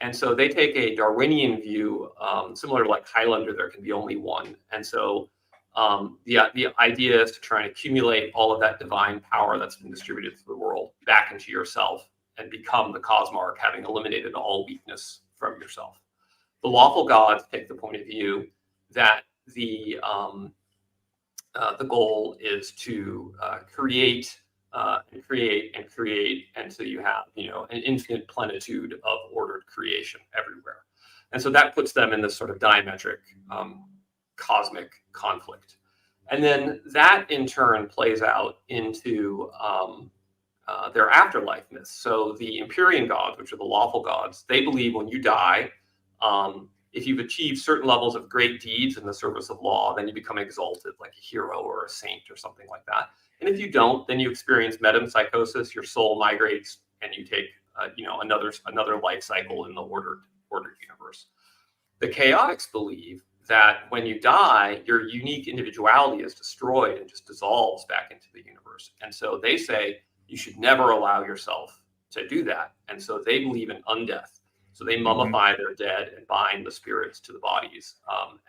And so they take a Darwinian view, similar to like Highlander, there can be only one. And so the idea is to try and accumulate all of that divine power that's been distributed through the world back into yourself and become the Cosmarch, having eliminated all weakness from yourself. The lawful gods take the point of view that the goal is to create until you have, an infinite plenitude of ordered creation everywhere. And so that puts them in this sort of diametric cosmic conflict. And then that in turn plays out into their afterlife myths. So the Empyrean gods, which are the lawful gods, they believe when you die, if you've achieved certain levels of great deeds in the service of law, then you become exalted like a hero or a saint or something like that. And if you don't, then you experience metempsychosis, your soul migrates, and you take another life cycle in the ordered universe. The chaotics believe that when you die, your unique individuality is destroyed and just dissolves back into the universe. And so they say you should never allow yourself to do that. And so they believe in undeath. So they mummify their dead and bind the spirits to the bodies,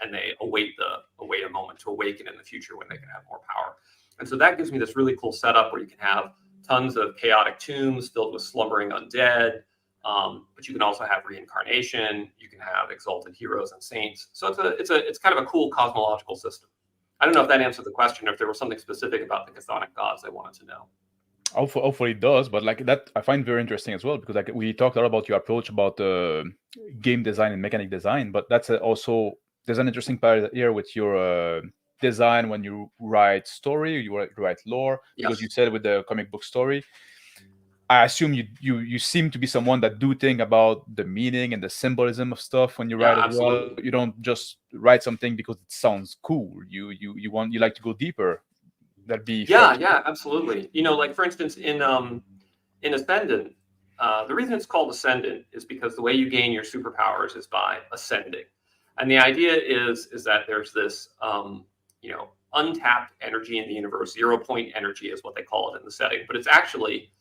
and they await a moment to awaken in the future when they can have more power. And so that gives me this really cool setup where you can have tons of chaotic tombs filled with slumbering undead, but you can also have reincarnation. You can have exalted heroes and saints. So it's kind of a cool cosmological system. I don't know if that answered the question, or if there was something specific about the chthonic gods I wanted to know. Hopefully it does, but like that I find very interesting as well, because like we talked a lot about your approach about game design and mechanic design, but that's also there's an interesting part here with your design when you write story, you write lore, because you said with the comic book story, I assume you seem to be someone that do think about the meaning and the symbolism of stuff when you Yeah, write as well. absolutely. You don't just write something because it sounds cool. You like to go deeper. That'd be fair. Yeah, absolutely. Like for instance, in Ascendant, the reason it's called Ascendant is because the way you gain your superpowers is by ascending, and the idea is that there's this untapped energy in the universe. 0 point energy is what they call it in the setting, but it's actually,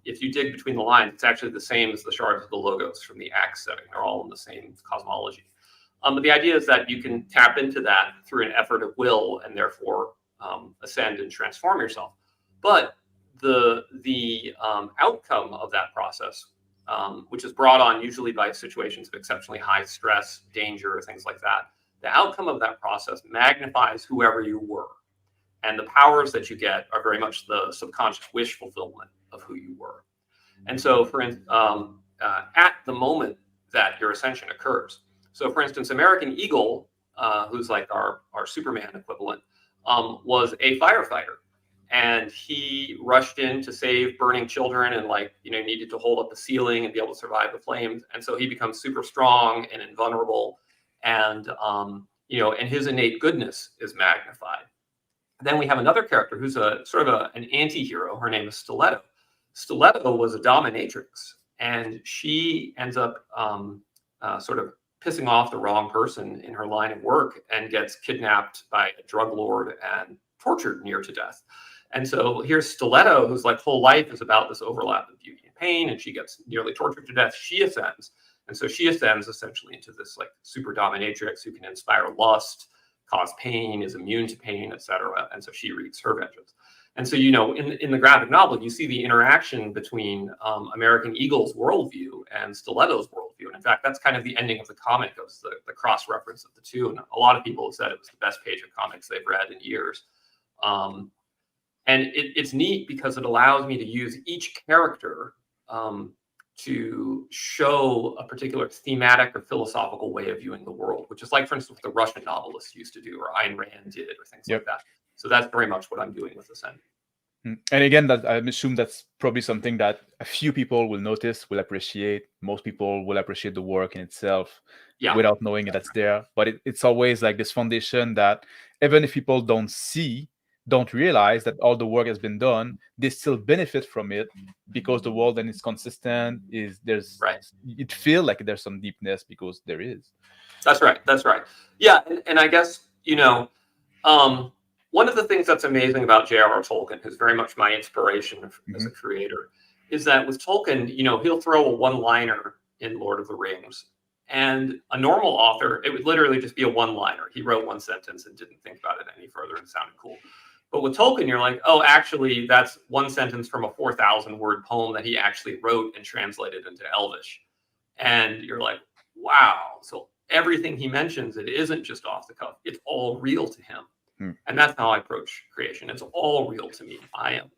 if you dig between the lines, it's actually the same as the shards of the logos from the Axe setting. They're all in the same cosmology. But the idea is that you can tap into that through an effort of will, and therefore ascend and transform yourself. But the outcome of that process, which is brought on usually by situations of exceptionally high stress, danger, things like that, the outcome of that process magnifies whoever you were. And the powers that you get are very much the subconscious wish fulfillment of who you were. And so, at the moment that your ascension occurs, so for instance, American Eagle, who's like our Superman equivalent, was a firefighter. And he rushed in to save burning children and needed to hold up the ceiling and be able to survive the flames. And so he becomes super strong and invulnerable. And, and his innate goodness is magnified. Then we have another character who's a sort of an anti-hero. Her name is Stiletto. Stiletto was a dominatrix, and she ends up sort of pissing off the wrong person in her line of work and gets kidnapped by a drug lord and tortured near to death. And so here's Stiletto, whose whole life is about this overlap of beauty and pain, and she gets nearly tortured to death. She ascends. And so she ascends essentially into this super dominatrix who can inspire lust, cause pain, is immune to pain, etc. And so she wreaks her vengeance. And so, in the graphic novel, you see the interaction between American Eagle's worldview and Stiletto's worldview. And in fact, that's kind of the ending of the comic, of the cross-reference of the two. And a lot of people have said it was the best page of comics they've read in years. And it's neat because it allows me to use each character to show a particular thematic or philosophical way of viewing the world, which is for instance, what the Russian novelists used to do, or Ayn Rand did, or things like that. So that's very much what I'm doing with Ascendant. And again, that I assume that's probably something that a few people will notice, will appreciate. Most people will appreciate the work in itself without knowing that's there. But it's always this foundation that even if people don't realize that all the work has been done, they still benefit from it because the world then is consistent. It feels like there's some deepness because there is. That's right. Yeah, and I guess one of the things that's amazing about J.R.R. Tolkien, who's very much my inspiration as a creator, is that with Tolkien, he'll throw a one-liner in Lord of the Rings. And a normal author, it would literally just be a one-liner. He wrote one sentence and didn't think about it any further and sounded cool. But with Tolkien, you're like, oh, actually, that's one sentence from a 4,000-word poem that he actually wrote and translated into Elvish. And you're like, wow. So everything he mentions, it isn't just off the cuff. It's all real to him. And that's how I approach creation. It's all real to me. I am,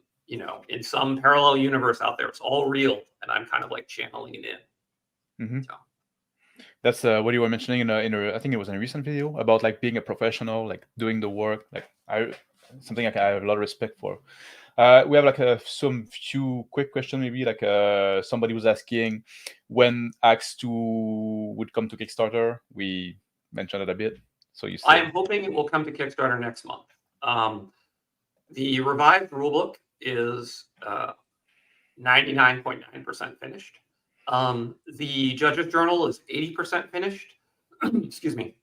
in some parallel universe out there. It's all real, and I'm kind of channeling it in. So. That's what you were mentioning in a I think it was in a recent video about being a professional, doing the work. Something I have a lot of respect for. We have some few quick questions, maybe somebody was asking when Axe 2 would come to Kickstarter. We mentioned it a bit. So you said... I am hoping it will come to Kickstarter next month. The revised rulebook is 99.9% finished. The Judge's Journal is 80% finished. Excuse me.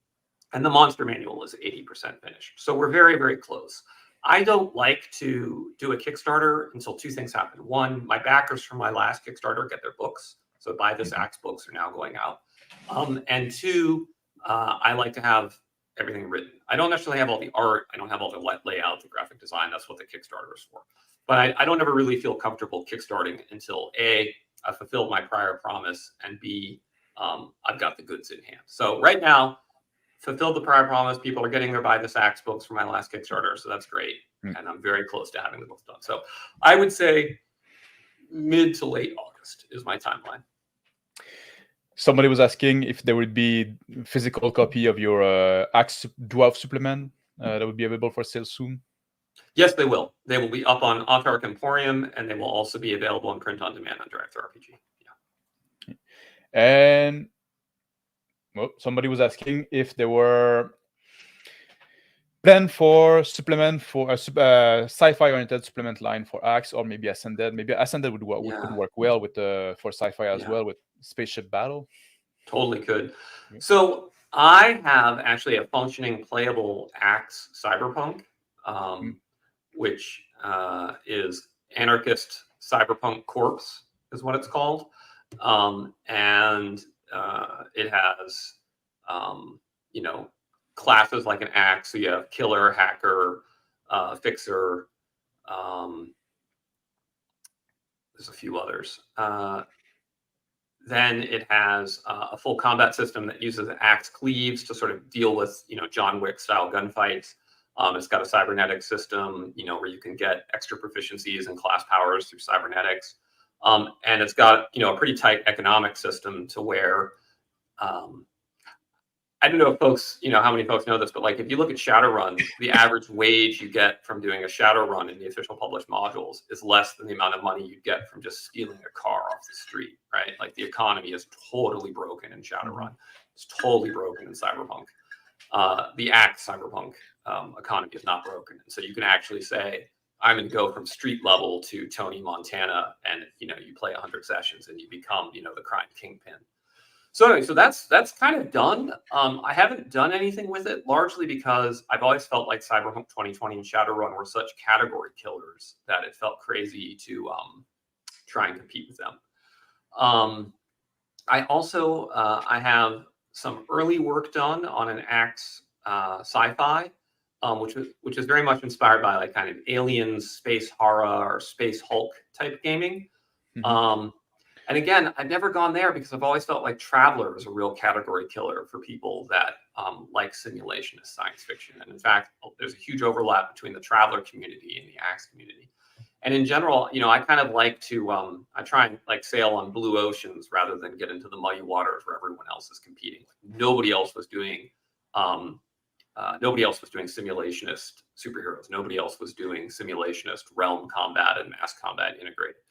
And the Monster Manual is 80% finished. So we're very, very close. I don't like to do a Kickstarter until two things happen. One, my backers from my last Kickstarter get their books. So Buy This Axe books are now going out. And two, I like to have everything written. I don't necessarily have all the art. I don't have all the layout, the graphic design. That's what the Kickstarter is for. But I don't ever really feel comfortable kickstarting until A, I fulfilled my prior promise, and B, I've got the goods in hand. So right now, fulfilled the prior promise. People are getting their Buy This Axe books from my last Kickstarter, so that's great. And I'm very close to having the books done. So I would say mid to late August is my timeline. Somebody was asking if there would be physical copy of your Axe Dwarf supplement that would be available for sale soon. Yes, they will. They will be up on Autarch Emporium, and they will also be available in print on demand on DirectRPG. Yeah. And well, somebody was asking if there were plan for supplement for a sci-fi oriented supplement line for Axe, or maybe Ascendant. Maybe Ascendant could work well with for sci-fi as well, with spaceship battle. Totally could. So I have actually a functioning playable Axe Cyberpunk, which is Anarchist Cyberpunk Corpse is what it's called, and it has classes like an Axe. So you have killer, hacker, fixer. There's a few others. Then it has a full combat system that uses Axe cleaves to sort of deal with, John Wick style gunfights. It's got a cybernetic system, where you can get extra proficiencies and class powers through cybernetics. And it's got, a pretty tight economic system to where, I don't know if folks, how many folks know this, but like if you look at Shadowrun, the average wage you get from doing a Shadowrun in the official published modules is less than the amount of money you get from just stealing a car off the street, right? Like the economy is totally broken in Shadowrun. It's totally broken in Cyberpunk. The Axe Cyberpunk economy is not broken. And so you can actually say, I'm going to go from street level to Tony Montana, and you play 100 sessions and you become, the crime kingpin. So anyway, so that's kind of done. I haven't done anything with it, largely because I've always felt like Cyberpunk 2020 and Shadowrun were such category killers that it felt crazy to try and compete with them. I also I have some early work done on an Axe sci-fi, which is very much inspired by like kind of aliens, space horror, or space Hulk type gaming. And again, I've never gone there because I've always felt like Traveller is a real category killer for people that like simulationist science fiction. And in fact, there's a huge overlap between the Traveller community and the Axe community. And in general, I kind of like to, I try and like sail on blue oceans rather than get into the muddy waters where everyone else is competing. Nobody else was doing simulationist superheroes. Nobody else was doing simulationist realm combat and mass combat integrated.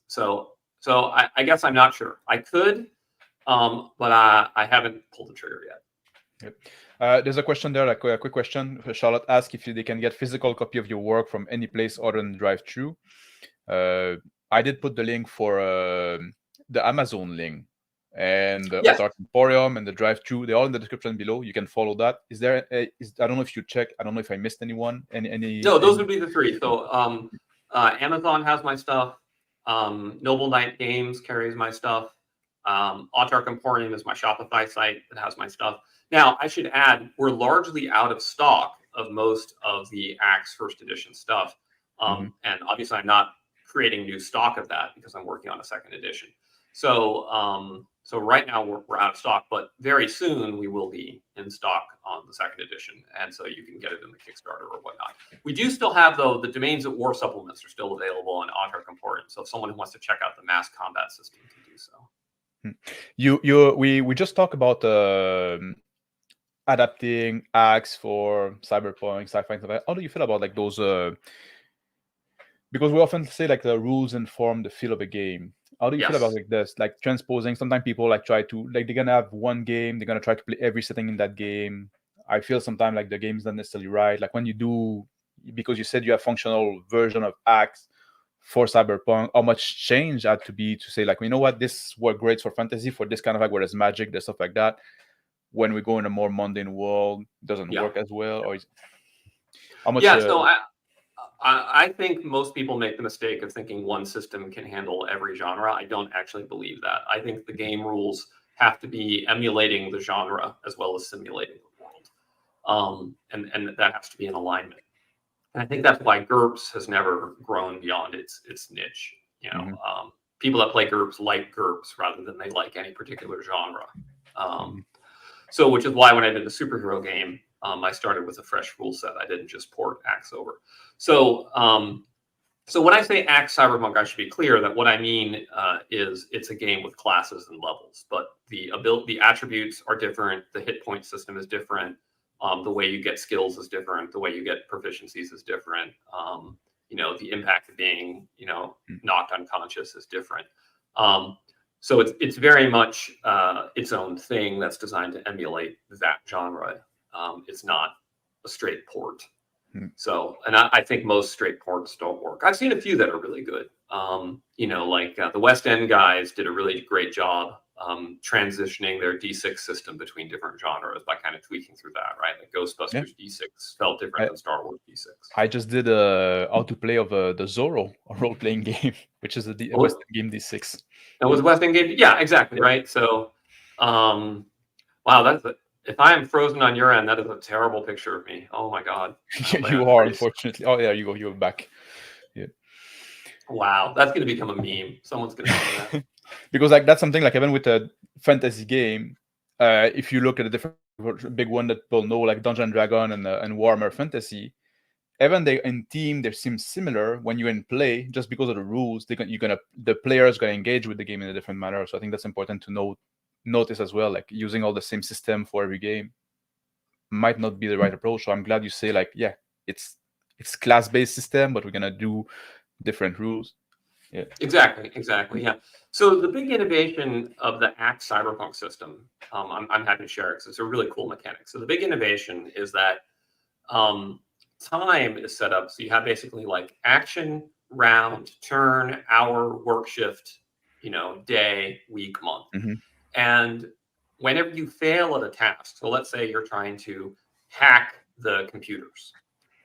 So I guess I'm not sure. I could, but I haven't pulled the trigger yet. Yep. There's a question there, like a quick question. Charlotte asked if they can get physical copy of your work from any place other than drive-thru. I did put the link for the Amazon link and the Autarch Emporium and the drive-thru. They're all in the description below. You can follow that. I don't know if you check. I don't know if I missed anyone. No, those would be the three. So Amazon has my stuff. Noble Knight Games carries my stuff. Autarch Emporium is my Shopify site that has my stuff. Now, I should add, we're largely out of stock of most of the Axe first edition stuff. And obviously, I'm not creating new stock of that because I'm working on a second edition. So right now, we're out of stock, but very soon we will be in stock on the second edition. And so you can get it in the Kickstarter or whatnot. We do still have, though, the Domains at War supplements are still available on Autarch Emporium. So if someone who wants to check out the mass combat system can do so. We just talked about adapting Axe for Cyberpunk, sci-fi, and stuff like that. How do you feel about like those? Because we often say like the rules inform the feel of a game. How do you feel about like this, like transposing? Sometimes people like try to like they're gonna have one game, they're gonna try to play every setting in that game. I feel sometimes like the game's not necessarily right. Like when you do, because you said you have functional version of Axe for Cyberpunk, how much change had to be to say like, you know what, this worked great for fantasy, for this kind of like where there's magic, there's stuff like that. When we go in a more mundane world, it doesn't work as well, or how much? So I think most people make the mistake of thinking one system can handle every genre. I don't actually believe that. I think the game rules have to be emulating the genre as well as simulating the world, and that has to be in alignment. And I think that's why GURPS has never grown beyond its niche. People that play GURPS like GURPS rather than they like any particular genre. So, which is why when I did a superhero game, I started with a fresh rule set. I didn't just port Axe over. So when I say Axe Cyberpunk, I should be clear that what I mean is it's a game with classes and levels, but the attributes are different. The hit point system is different. The way you get skills is different. The way you get proficiencies is different. The impact of being, knocked unconscious is different. So it's very much its own thing that's designed to emulate that genre. It's not a straight port. So, and I think most straight ports don't work. I've seen a few that are really good. The West End guys did a really great job transitioning their D6 system between different genres by kind of tweaking through that, right? Like Ghostbusters D6 felt different than Star Wars D6. I just did a how to play of the Zorro, a role-playing game, which is a West End game D6. It was West End game? Yeah, exactly, right? So, wow, if I am frozen on your end, that is a terrible picture of me. Oh my God. You are, unfortunately. Oh, yeah, you go. You're back. Yeah. Wow, that's going to become a meme. Someone's going to do that. Because that's something even with a fantasy game, if you look at the different big one that people know, like Dungeons and Dragons and Warhammer Fantasy, even they in team they seem similar when you're in play, just because of the rules. The players gonna engage with the game in a different manner. So I think that's important to notice as well. Like using all the same system for every game might not be the right approach. So I'm glad you say it's class-based system, but we're gonna do different rules. Yeah. Exactly. Yeah. So the big innovation of the Axe Cyberpunk system, I'm happy to share it because it's a really cool mechanic. So the big innovation is that time is set up so you have basically like action, round, turn, hour, work shift, day, week, month. And whenever you fail at a task, so let's say you're trying to hack the computers.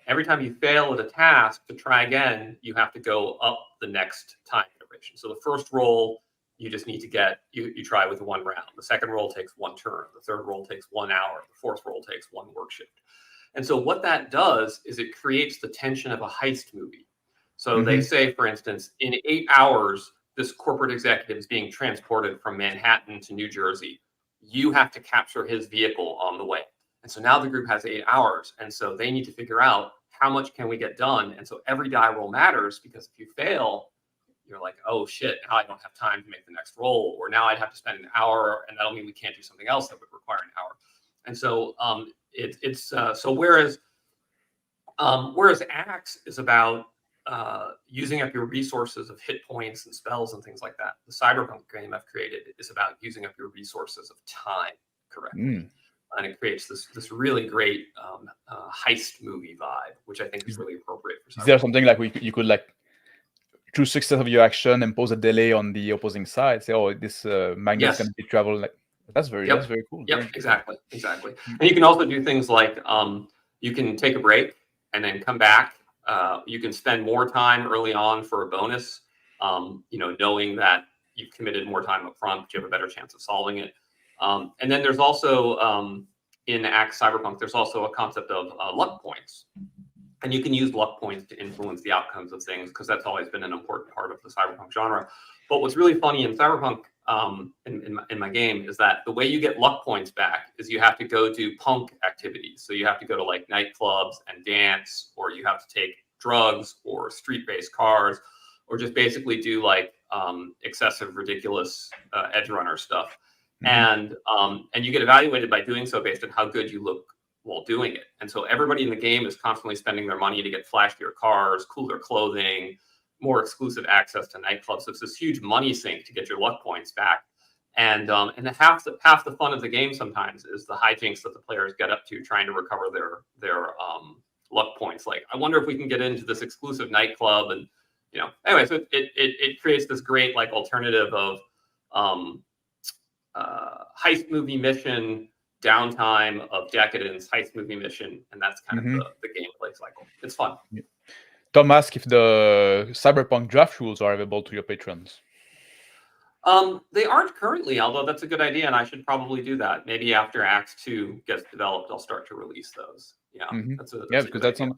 Every time you fail at a task, to try again, you have to go up the next time iteration. So the first roll, you just need to get, you try with 1 round. The second roll takes 1 turn. The third roll takes 1 hour. The fourth roll takes 1 work shift. And so what that does is it creates the tension of a heist movie. So they say, for instance, in 8 hours, this corporate executive is being transported from Manhattan to New Jersey. You have to capture his vehicle on the way. And so now the group has 8 hours. And so they need to figure out how much can we get done. And so every die roll matters, because if you fail, you're like, oh shit, now I don't have time to make the next roll. Or now I'd have to spend an hour, and that'll mean we can't do something else that would require an hour. And so whereas Axe is about using up your resources of hit points and spells and things like that, the Cyberpunk game I've created is about using up your resources of time correctly. And it creates this really great heist movie vibe, which I think is really appropriate for Cyberpunk. Is there something like you could through success of your action impose a delay on the opposing side? Say, oh, this magnet's going to be travel that's very cool. Yep, exactly. And you can also do things like you can take a break and then come back. You can spend more time early on for a bonus, knowing that you've committed more time up front, but you have a better chance of solving it. And then there's also in Axe Cyberpunk, there's also a concept of luck points. And you can use luck points to influence the outcomes of things, because that's always been an important part of the Cyberpunk genre. But what's really funny in Cyberpunk, in my game, is that the way you get luck points back is you have to go do punk activities. So you have to go to nightclubs and dance, or you have to take drugs or street-based cars, or just basically do excessive, ridiculous edge runner stuff. And you get evaluated by doing so based on how good you look while doing it. And so everybody in the game is constantly spending their money to get flashier cars, cooler clothing, more exclusive access to nightclubs. So it's this huge money sink to get your luck points back. And half the fun of the game sometimes is the hijinks that the players get up to trying to recover their luck points. Like, I wonder if we can get into this exclusive nightclub, and anyway, so it creates this great alternative of heist movie mission, downtime of decadence, heist movie mission, and that's kind of the gameplay cycle. It's fun. Tom asked if the Cyberpunk draft rules are available to your patrons. They aren't currently, although that's a good idea, and I should probably do that. Maybe after Act 2 gets developed, I'll start to release those. Yeah, that's because that's some.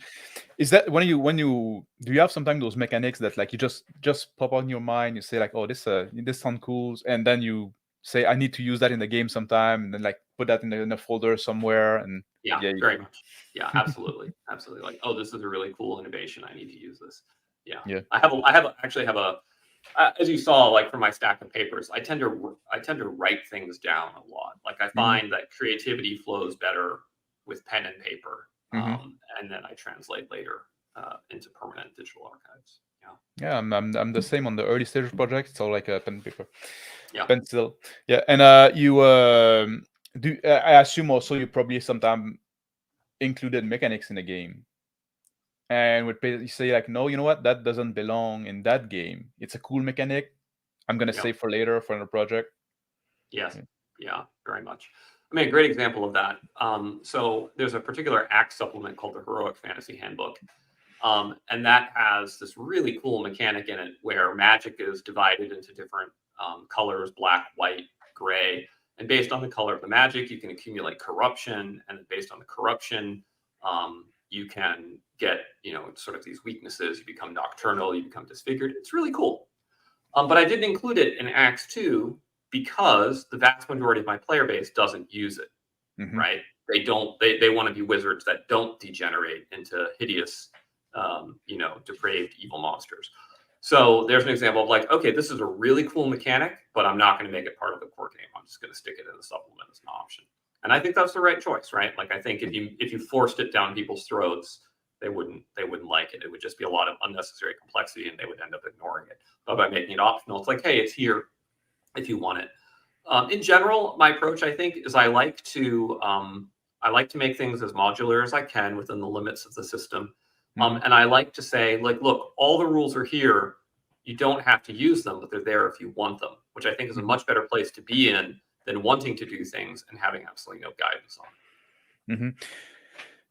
Is that when you do you have sometimes those mechanics that you just pop on your mind? You say oh, this sounds cool, and then you say, I need to use that in the game sometime, and then put that in a folder somewhere. And yeah, very much. Yeah, absolutely. Oh, this is a really cool innovation. I need to use this. Yeah. I actually have a as you saw, from my stack of papers, I tend to write things down a lot. I find that creativity flows better with pen and paper, and then I translate later into permanent digital archives. Yeah, I'm the same on the early stage of projects. It's all like a pen and paper, pencil. Yeah, and you do. I assume also you probably sometimes included mechanics in the game, and would you say like, no, you know what, that doesn't belong in that game. It's a cool mechanic. I'm gonna save for later for another project. Yes. Yeah, very much. I mean, a great example of that. So there's a particular Act supplement called the Heroic Fantasy Handbook. And that has this really cool mechanic in it where magic is divided into different colors, black, white, gray. And based on the color of the magic, you can accumulate corruption. And based on the corruption, you can get, sort of these weaknesses. You become nocturnal, you become disfigured. It's really cool. But I didn't include it in Acts 2 because the vast majority of my player base doesn't use it, right? They want to be wizards that don't degenerate into hideous, depraved evil monsters. So there's an example of like, okay, this is a really cool mechanic, but I'm not going to make it part of the core game. I'm just going to stick it in the supplement as an option. And I think that's the right choice, right? Like, I think if you forced it down people's throats, they wouldn't like it. It would just be a lot of unnecessary complexity, and they would end up ignoring it. But by making it optional, it's like, hey, it's here if you want it. In general, my approach, I think, is I like to make things as modular as I can within the limits of the system. And I like to say, like, look, all the rules are here. You don't have to use them, but they're there if you want them, which I think is a much better place to be in than wanting to do things and having absolutely no guidance on it.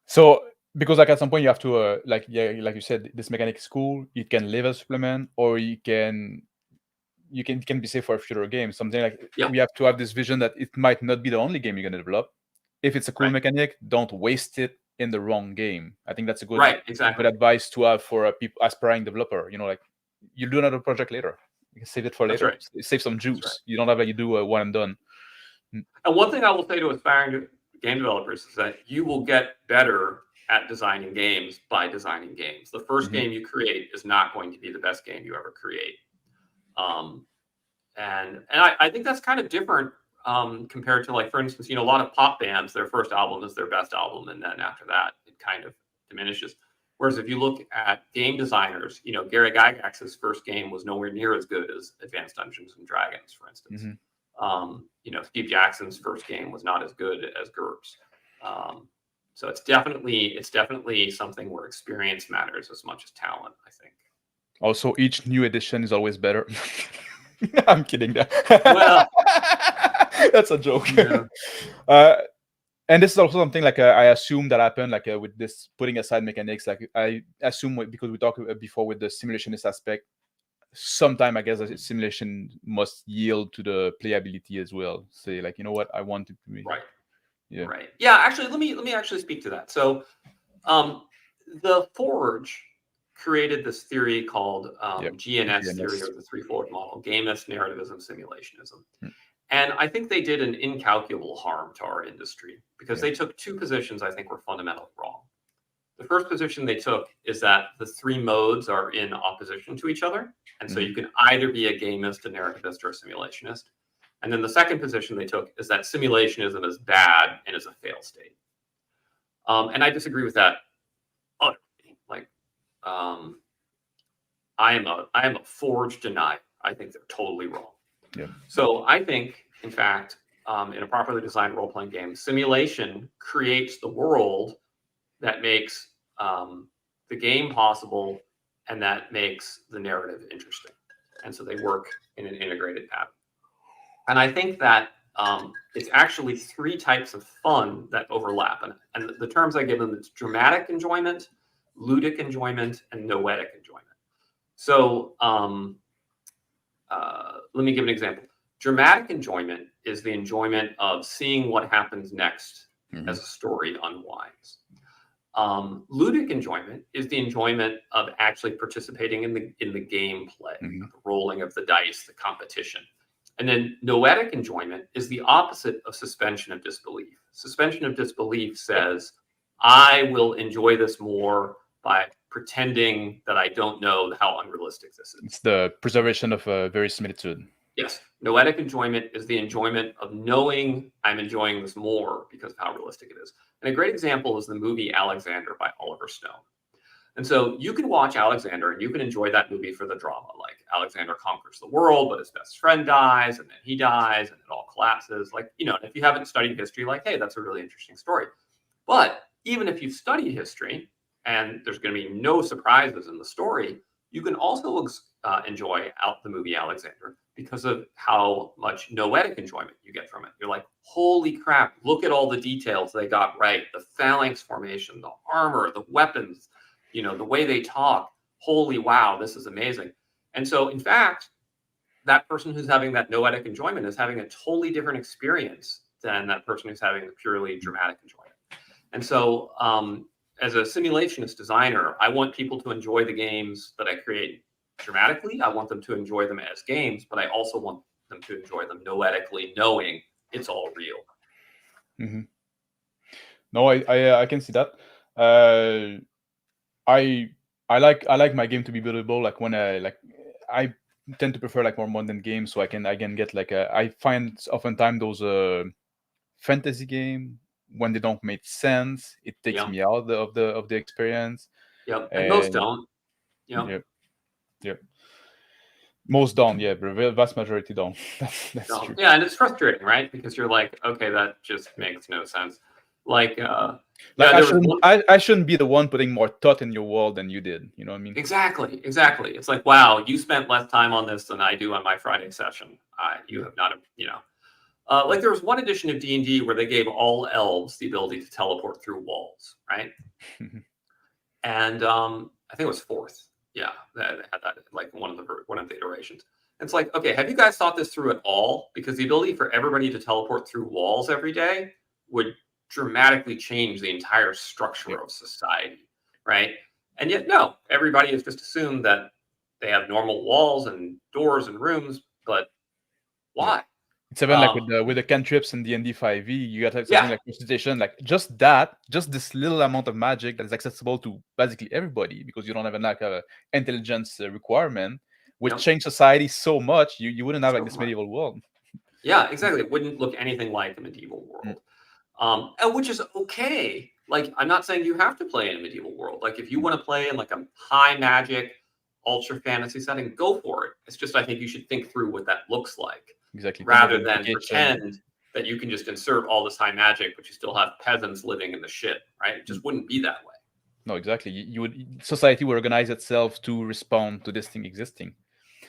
So, because like at some point you have to like you said, this mechanic is cool. It can live as a supplement, or it can be saved for a future game. Something like we have to have this vision that it might not be the only game you're going to develop. If it's a cool mechanic, don't waste it in the wrong game. I think that's a good good advice to have for a aspiring developer. Like, you'll do another project later. You can save it for later. Save some juice. You don't have to do a one and done. And one thing I will say to aspiring game developers is that you will get better at designing games by designing games. The first game you create is not going to be the best game you ever create. And I think that's kind of different compared to, like, for instance, a lot of pop bands, their first album is their best album, and then after that it kind of diminishes. Whereas if you look at game designers, Gary Gygax's first game was nowhere near as good as Advanced Dungeons and Dragons, for instance. Steve Jackson's first game was not as good as GURPS. So it's definitely something where experience matters as much as talent, I think. Also, each new edition is always better. I'm kidding. Well, that's a joke. And this is also something like I assume that happened, like with this putting aside mechanics. Like, I assume because we talked before with the simulationist aspect, sometime I guess a simulation must yield to the playability as well. Say, like, you know what, I want it to be right. Yeah, actually, let me actually speak to that. So the Forge created this theory called GNS theory, or the threefold model: gamist, narrativism, simulationism. And I think they did an incalculable harm to our industry because they took two positions I think were fundamentally wrong. The first position they took is that the three modes are in opposition to each other. And so you can either be a gamist, a narrativist, or a simulationist. And then the second position they took is that simulationism is bad and is a fail state. And I disagree with that utterly. Like, I am a Forge denier. I think they're totally wrong. So I think, in fact, in a properly designed role-playing game, simulation creates the world that makes the game possible and that makes the narrative interesting. And so they work in an integrated pattern. And I think that it's actually three types of fun that overlap. And the terms I give them, it's dramatic enjoyment, ludic enjoyment, and noetic enjoyment. So let me give an example. Dramatic enjoyment is the enjoyment of seeing what happens next as a story unwinds. Ludic enjoyment is the enjoyment of actually participating in the gameplay, the rolling of the dice, the competition. And then noetic enjoyment is the opposite of suspension of disbelief. Suspension of disbelief says, I will enjoy this more by pretending that I don't know how unrealistic this is. It's the preservation of verisimilitude. Yes. Noetic enjoyment is the enjoyment of knowing I'm enjoying this more because of how realistic it is. And a great example is the movie Alexander by Oliver Stone. And so you can watch Alexander and you can enjoy that movie for the drama. Like Alexander conquers the world, but his best friend dies, and then he dies, and it all collapses. Like, if you haven't studied history, like, hey, that's a really interesting story. But even if you've studied history and there's going to be no surprises in the story, you can also enjoy the movie Alexander because of how much noetic enjoyment you get from it. You're like, holy crap, look at all the details they got right. The phalanx formation, the armor, the weapons, the way they talk. Holy wow, this is amazing. And so, in fact, that person who's having that noetic enjoyment is having a totally different experience than that person who's having the purely dramatic enjoyment. And so, as a simulationist designer, I want people to enjoy the games that I create dramatically. I want them to enjoy them as games, but I also want them to enjoy them noetically, knowing it's all real. Mm-hmm. No, I can see that. I like my game to be buildable. Like when I tend to prefer like more modern games, so I can get like I find oftentimes those fantasy game, when they don't make sense, it takes me out of the experience. Yep, and most don't. Yep. Most don't, yeah, but the vast majority don't. That's true. Yeah, and it's frustrating, right? Because you're like, okay, that just makes no sense. Like I shouldn't be the one putting more thought in your world than you did. You know what I mean? Exactly. It's like, wow, you spent less time on this than I do on my Friday session. You have not, like there was one edition of D&D where they gave all elves the ability to teleport through walls, right? And I think it was fourth. Yeah, they had that like one of the iterations. And it's like, okay, have you guys thought this through at all? Because the ability for everybody to teleport through walls every day would dramatically change the entire structure of society, right? And yet, no, everybody has just assumed that they have normal walls and doors and rooms, but why? It's even like with the cantrips in D&D 5e, you got something like precipitation, like just this little amount of magic that is accessible to basically everybody because you don't have a intelligence requirement, would change society so much you wouldn't have like this medieval world. Yeah, exactly. It wouldn't look anything like a medieval world, and which is okay. Like, I'm not saying you have to play in a medieval world. Like, if you want to play in like a high magic, ultra fantasy setting, go for it. It's just I think you should think through what that looks like. Exactly. Rather than pretend that you can just insert all this high magic, but you still have peasants living in the shit, right? It just wouldn't be that way. No, exactly. Society would organize itself to respond to this thing existing.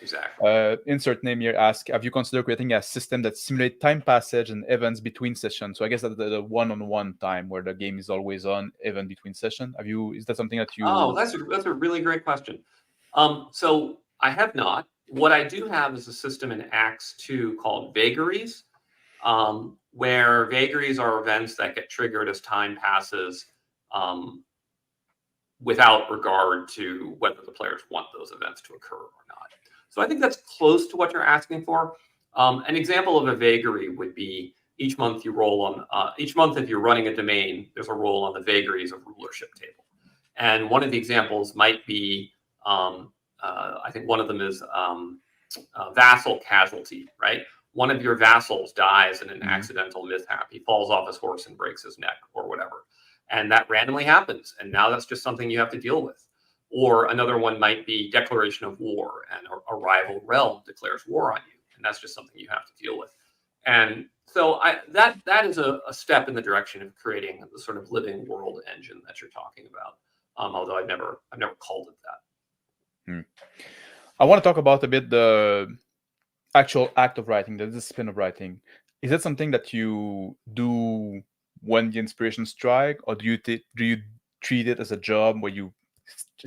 Exactly. Insert name here asks, have you considered creating a system that simulates time passage and events between sessions? So I guess that the one-on-one time where the game is always on, even between sessions. Is that something that you? Oh, that's a really great question. So I have not. What I do have is a system in Acts 2 called vagaries, where vagaries are events that get triggered as time passes without regard to whether the players want those events to occur or not. So I think that's close to what you're asking for. An example of a vagary would be each month you roll on, each month if you're running a domain, there's a roll on the vagaries of rulership table. And one of the examples might be, I think one of them is vassal casualty, right? One of your vassals dies in an accidental mishap. He falls off his horse and breaks his neck or whatever. And that randomly happens. And now that's just something you have to deal with. Or another one might be declaration of war, and a rival realm declares war on you. And that's just something you have to deal with. And so that is a step in the direction of creating the sort of living world engine that you're talking about. Although I've never called it that. I want to talk about a bit the actual act of writing, the discipline of writing. Is that something that you do when the inspiration strike, or do you treat it as a job where you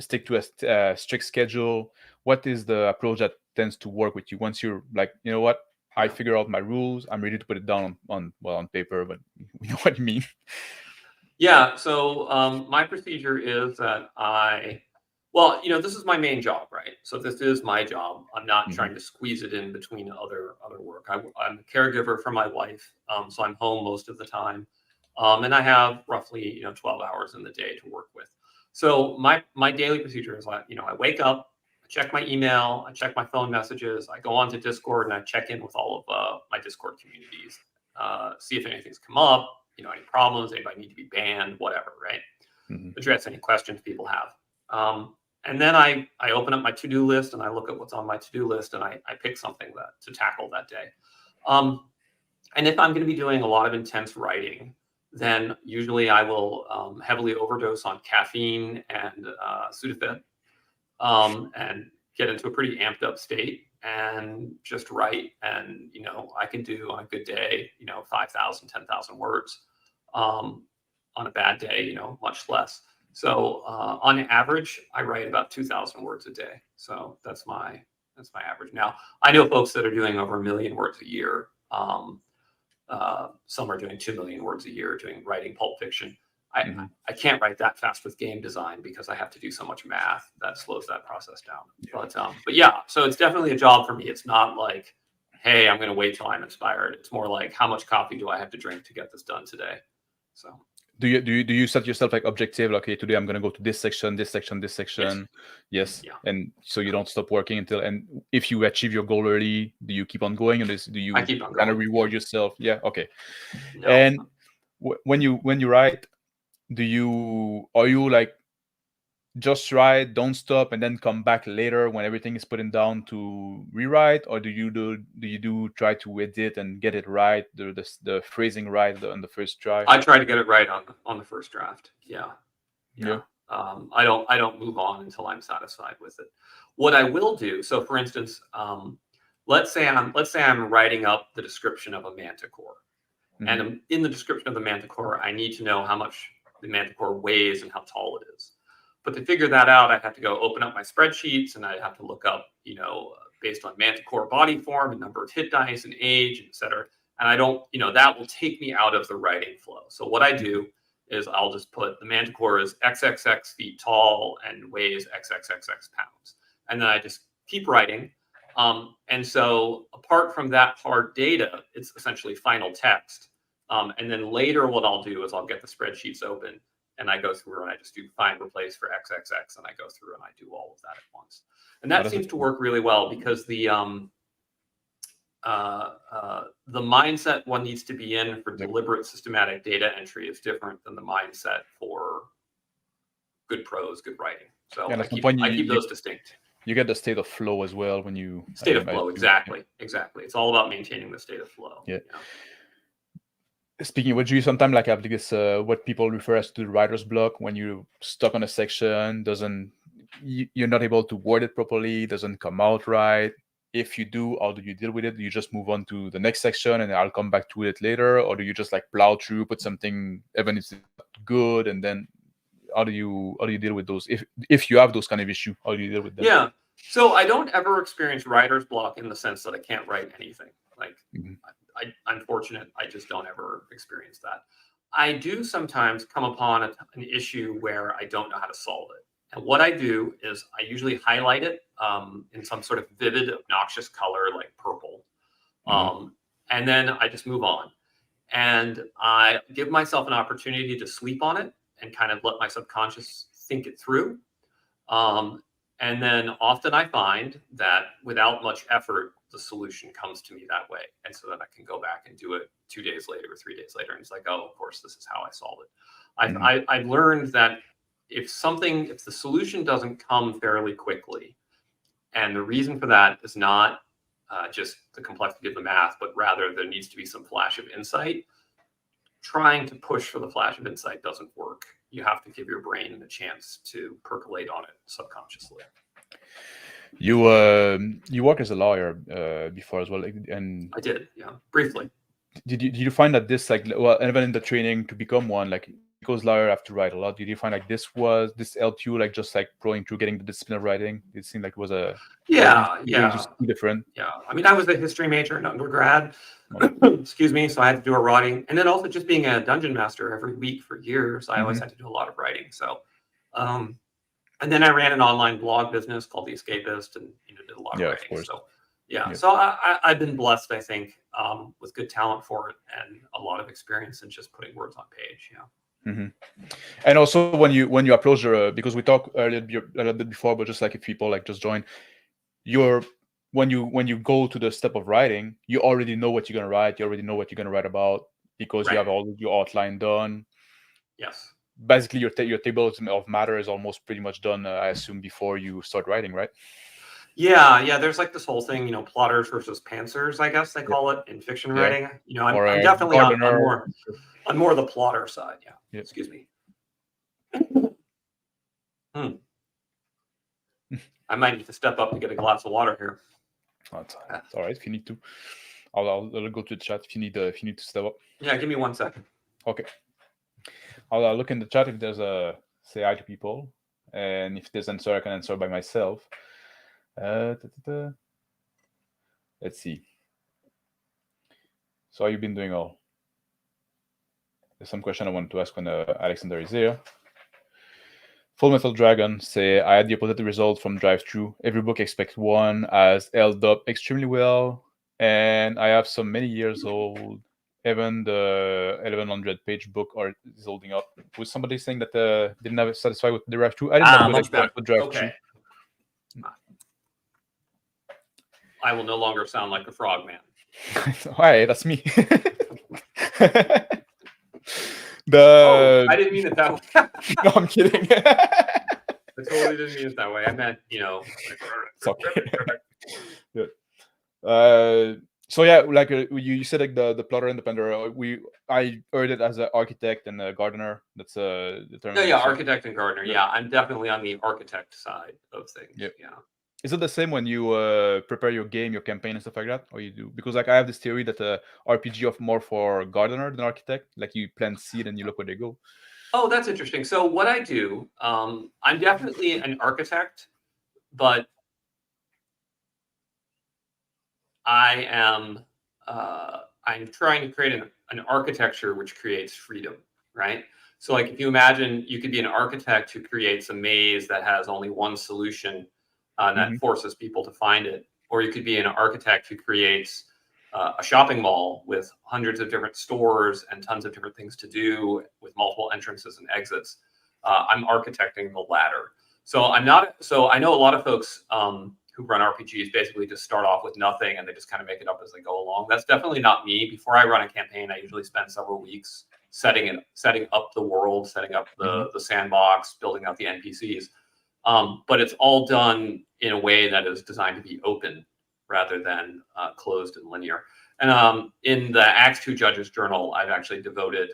stick to a strict schedule? What is the approach that tends to work with you once you're like, you know what, I figure out my rules, I'm ready to put it down on paper, but you know what I mean? Yeah. So my procedure is that this is my main job, right? So this is my job. I'm not trying to squeeze it in between other work. I'm a caregiver for my wife, so I'm home most of the time, and I have roughly 12 hours in the day to work with. So my daily procedure is I wake up, I check my email, I check my phone messages, I go onto Discord and I check in with all of my Discord communities, see if anything's come up, any problems, anybody need to be banned, whatever, right? Address any questions people have. And then I open up my to-do list and I look at what's on my to-do list and I pick something to tackle that day. And if I'm going to be doing a lot of intense writing, then usually I will heavily overdose on caffeine and Sudafed and get into a pretty amped up state and just write. And, I can do on a good day, 5,000, 10,000 words. On a bad day, much less. So on average, I write about 2,000 words a day. So that's my average. Now, I know folks that are doing over 1 million words a year. Some are doing 2 million words a year writing pulp fiction. I can't write that fast with game design because I have to do so much math that slows that process down. But yeah, so it's definitely a job for me. It's not like, hey, I'm going to wait till I'm inspired. It's more like, how much coffee do I have to drink to get this done today? So do you set yourself like objective? Like, okay, today I'm going to go to this section, this section, this section. Yes. Yeah. And so you don't stop working until, and if you achieve your goal early, do you keep on going, or do you kind of reward yourself? Yeah. Okay. No. And when you write, are you like just write, don't stop, and then come back later when everything is put down to rewrite, or do you try to edit and get it right, the phrasing right on the first try? I try to get it right on the first draft. Yeah. I don't move on until I'm satisfied with it. What I will do, so for instance, let's say I'm writing up the description of a manticore, and in the description of the manticore, I need to know how much the manticore weighs and how tall it is. But to figure that out, I have to go open up my spreadsheets and I have to look up, based on manticore body form and number of hit dice and age, et cetera. And I don't, that will take me out of the writing flow. So what I do is I'll just put the manticore is XXX feet tall and weighs XXXX pounds. And then I just keep writing. And so apart from that hard data, it's essentially final text. And then later what I'll do is I'll get the spreadsheets open and I go through and I just do find replace for XXX and I go through and I do all of that at once. And that seems to work really well because the mindset one needs to be in for deliberate systematic data entry is different than the mindset for good prose, good writing. So I keep those distinct. You get the state of flow as well when you... State of flow, exactly. It's all about maintaining the state of flow. Yeah. Speaking, would you sometimes like have this what people refer as to the writer's block, when you're stuck on a section, you're not able to word it properly, doesn't come out right? If you do, how do you deal with it? Do you just move on to the next section and I'll come back to it later, or do you just like plow through, put something even if it's not good, and then how do you deal with those? If you have those kind of issues, how do you deal with them? Yeah. So I don't ever experience writer's block in the sense that I can't write anything. Like I'm fortunate. I just don't ever experience that. I do sometimes come upon an issue where I don't know how to solve it. And what I do is I usually highlight it in some sort of vivid, obnoxious color like purple. And then I just move on. And I give myself an opportunity to sleep on it and kind of let my subconscious think it through. And then often I find that without much effort, the solution comes to me that way. And so then I can go back and do it 2 days later or 3 days later. And it's like, oh, of course, this is how I solve it. I've learned that if the solution doesn't come fairly quickly, and the reason for that is not just the complexity of the math, but rather there needs to be some flash of insight, trying to push for the flash of insight doesn't work. You have to give your brain a chance to percolate on it subconsciously. You work as a lawyer before as well, and I did, yeah, briefly. Did you find that this, like, well, even in the training to become one, like, because lawyer have to write a lot, did you find like this helped you, like, just like going through getting the discipline of writing? It seemed like it was just different. Yeah, I mean, I was a history major in undergrad. Excuse me. So I had to do a writing, and then also just being a dungeon master every week for years, I always had to do a lot of writing. So, and then I ran an online blog business called The Escapist, and did a lot of writing. Of course. So, so I've been blessed, I think, with good talent for it and a lot of experience in just putting words on page. And also when you approach because we talked a little bit before, but just like if people like just join, when you go to the step of writing, you already know what you're gonna write. You already know what you're gonna write about. because Right. you have all your outline done. Yes. Basically, your table of matter is almost pretty much done, I assume, before you start writing, right? Yeah. There's like this whole thing, you know, plotters versus pantsers, I guess they call it in fiction Yeah. writing. You know, Or I'm a definitely gardener. on more the plotter side. Yeah. Yeah. Excuse me. I might need to step up to get a glass of water here. Oh, it's all right if you need to. I'll go to the chat if you need to step up. Yeah, give me 1 second. Okay. I'll look in the chat if there's a say hi to people, and if there's answer I can answer by myself. Let's see. So how you been doing all? There's some question I want to ask when Alexander is here. Full Metal Dragon say, I had the opposite result from drive-through. Every book except one has held up extremely well, and I have some many years old. Even the 1100-page book is holding up. Was somebody saying that didn't have it satisfied with the drive-through? I didn't have much better. with drive-through. Okay. I will no longer sound like a frogman. Hi, that's me. I didn't mean it that way. No, I'm kidding. I totally didn't mean it that way. I meant, you know. It's okay. Yeah. So yeah, like you said, like the plotter and the painter. I heard it as an architect and a gardener. That's the term. Yeah, architect and gardener. Yeah, I'm definitely on the architect side of things. Yep. Yeah. Is it the same when you prepare your game, your campaign, and stuff like that, or you do? Because like I have this theory that RPG of more for gardener than architect. Like you plant seed and you look where they go. Oh, that's interesting. So what I do, I'm definitely an architect, but I am I'm trying to create an architecture which creates freedom, right? So like if you imagine you could be an architect who creates a maze that has only one solution that forces people to find it, or you could be an architect who creates a shopping mall with hundreds of different stores and tons of different things to do with multiple entrances and exits. I'm architecting the latter. So I'm not. So I know a lot of folks who run RPGs basically just start off with nothing and they just kind of make it up as they go along. That's definitely not me. Before I run a campaign, I usually spend several weeks setting up the world, setting up the sandbox, building out the NPCs. But it's all done in a way that is designed to be open rather than closed and linear. And in the Acts 2 Judges Journal, I've actually devoted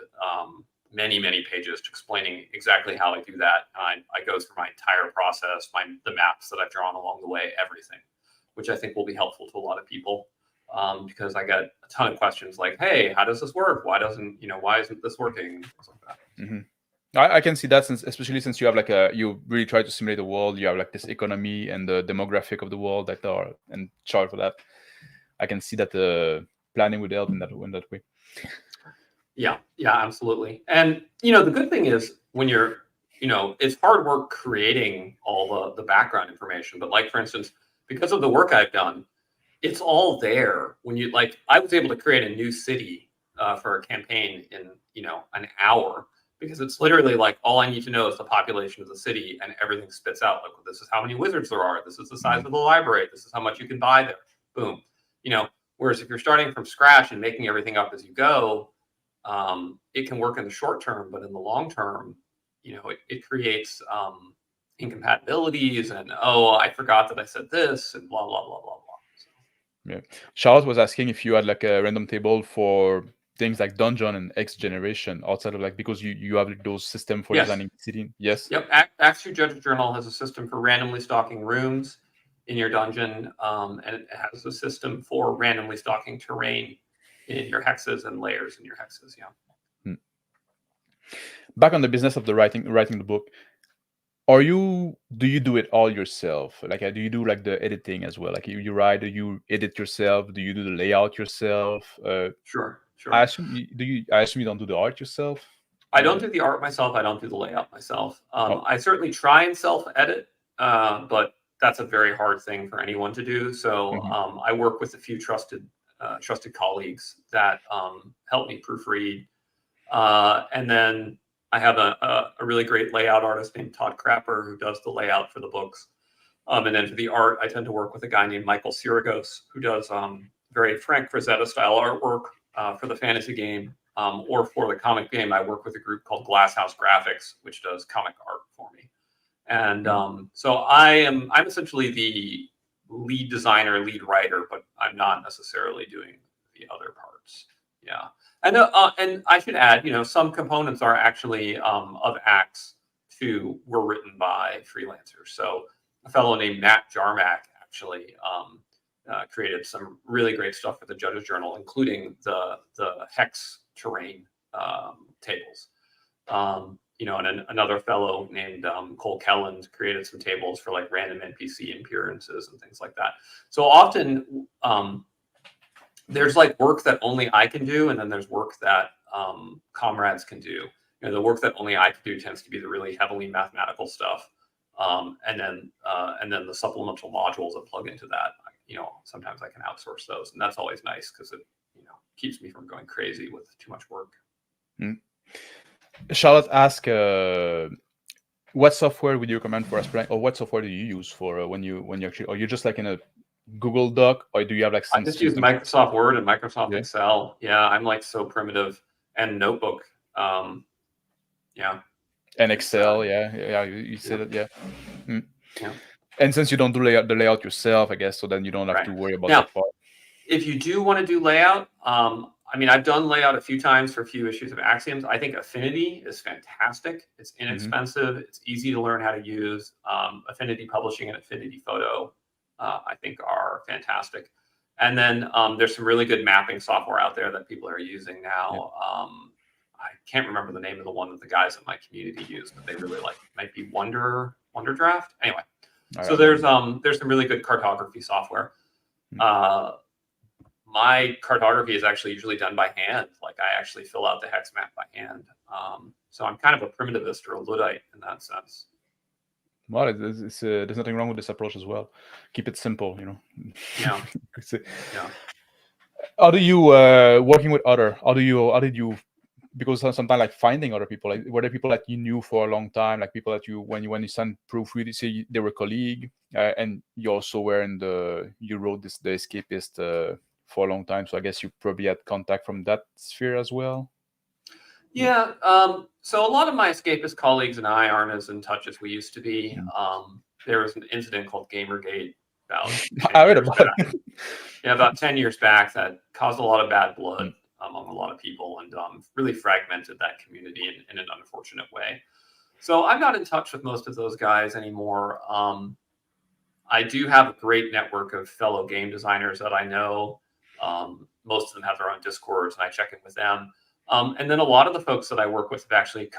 many pages to explaining exactly how I do that. I go through my entire process, the maps that I've drawn along the way, everything, which I think will be helpful to a lot of people because I get a ton of questions like, "Hey, how does this work? Why isn't this working?" Things like that. I can see that, especially since you have you really try to simulate the world. You have like this economy and the demographic of the world that are in charge for that. I can see that planning would help in that way. Yeah, absolutely. And the good thing is when you're, it's hard work creating all the background information. But like for instance, because of the work I've done, it's all there. When you I was able to create a new city for a campaign in an hour. Because it's literally like all I need to know is the population of the city, and everything spits out. Like, well, this is how many wizards there are. This is the size of the library. This is how much you can buy there. Boom. Whereas if you're starting from scratch and making everything up as you go, it can work in the short term, but in the long term, it creates incompatibilities and I forgot that I said this and blah blah blah blah blah. So. Yeah, Charles was asking if you had like a random table for things like dungeon and X generation outside of because you have those system for designing the city. Yes. Yep. Acts 2 Judges Journal has a system for randomly stocking rooms in your dungeon, and it has a system for randomly stocking terrain in your hexes and layers in your hexes. Yeah. Back on the business of the writing the book. Do you do it all yourself? Do you do the editing as well? Like you write, do you edit yourself? Do you do the layout yourself? Sure. I assume you don't do the art yourself. I don't do the art myself. I don't do the layout myself. I certainly try and self-edit, but that's a very hard thing for anyone to do. So I work with a few trusted colleagues that help me proofread, and then I have a really great layout artist named Todd Crapper who does the layout for the books. And then for the art, I tend to work with a guy named Michael Sirigos who does very Frank Frazetta style artwork for the fantasy game. or for the comic game, I work with a group called Glasshouse Graphics, which does comic art for me. And so I'm essentially the lead designer, lead writer, but I'm not necessarily doing the other parts. Yeah, and I should add, some components are actually of Axe 2 were written by freelancers. So a fellow named Matt Jarmack actually created some really great stuff for the Judges Journal, including the hex terrain tables. And another fellow named Cole Kelland created some tables for like random NPC appearances and things like that. So often there's like work that only I can do, and then there's work that comrades can do. The work that only I can do tends to be the really heavily mathematical stuff, and then the supplemental modules that plug into that. Sometimes I can outsource those, and that's always nice because it keeps me from going crazy with too much work. Charlotte asked, what software would you recommend for Aspirant, or what software do you use for when you actually, are you just like in a Google Doc, or do you have like I just use Microsoft Word and Microsoft Excel. Yeah, I'm like so primitive, and Notebook. And Excel, you said it, yeah. And since you don't do the layout yourself, I guess, so then you don't have to worry about that part. If you do want to do layout, I've done layout a few times for a few issues of Axioms. I think Affinity is fantastic. It's inexpensive. It's easy to learn how to use. Affinity Publishing and Affinity Photo, I think, are fantastic. And then there's some really good mapping software out there that people are using now. I can't remember the name of the one that the guys in my community use, but they really like. It might be Wonderdraft. Anyway, so there's some really good cartography software. My cartography is actually usually done by hand. Like I actually fill out the hex map by hand. So I'm kind of a primitivist or a Luddite in that sense. Well, there's nothing wrong with this approach as well. Keep it simple, Yeah. Yeah. How do you working with other? How did you? Because sometimes like finding other people, like were there people that you knew for a long time, like people that you when you sent proofread, you say they were colleague, and you also were you wrote the Escapist for a long time, so I guess you probably had contact from that sphere as well. Yeah. So a lot of my Escapist colleagues and I aren't as in touch as we used to be. There was an incident called Gamergate about 10 years back that caused a lot of bad blood among a lot of people, and really fragmented that community in an unfortunate way. So I'm not in touch with most of those guys anymore. I do have a great network of fellow game designers that I know. Most of them have their own Discords, and I check in with them. And then a lot of the folks that I work with have actually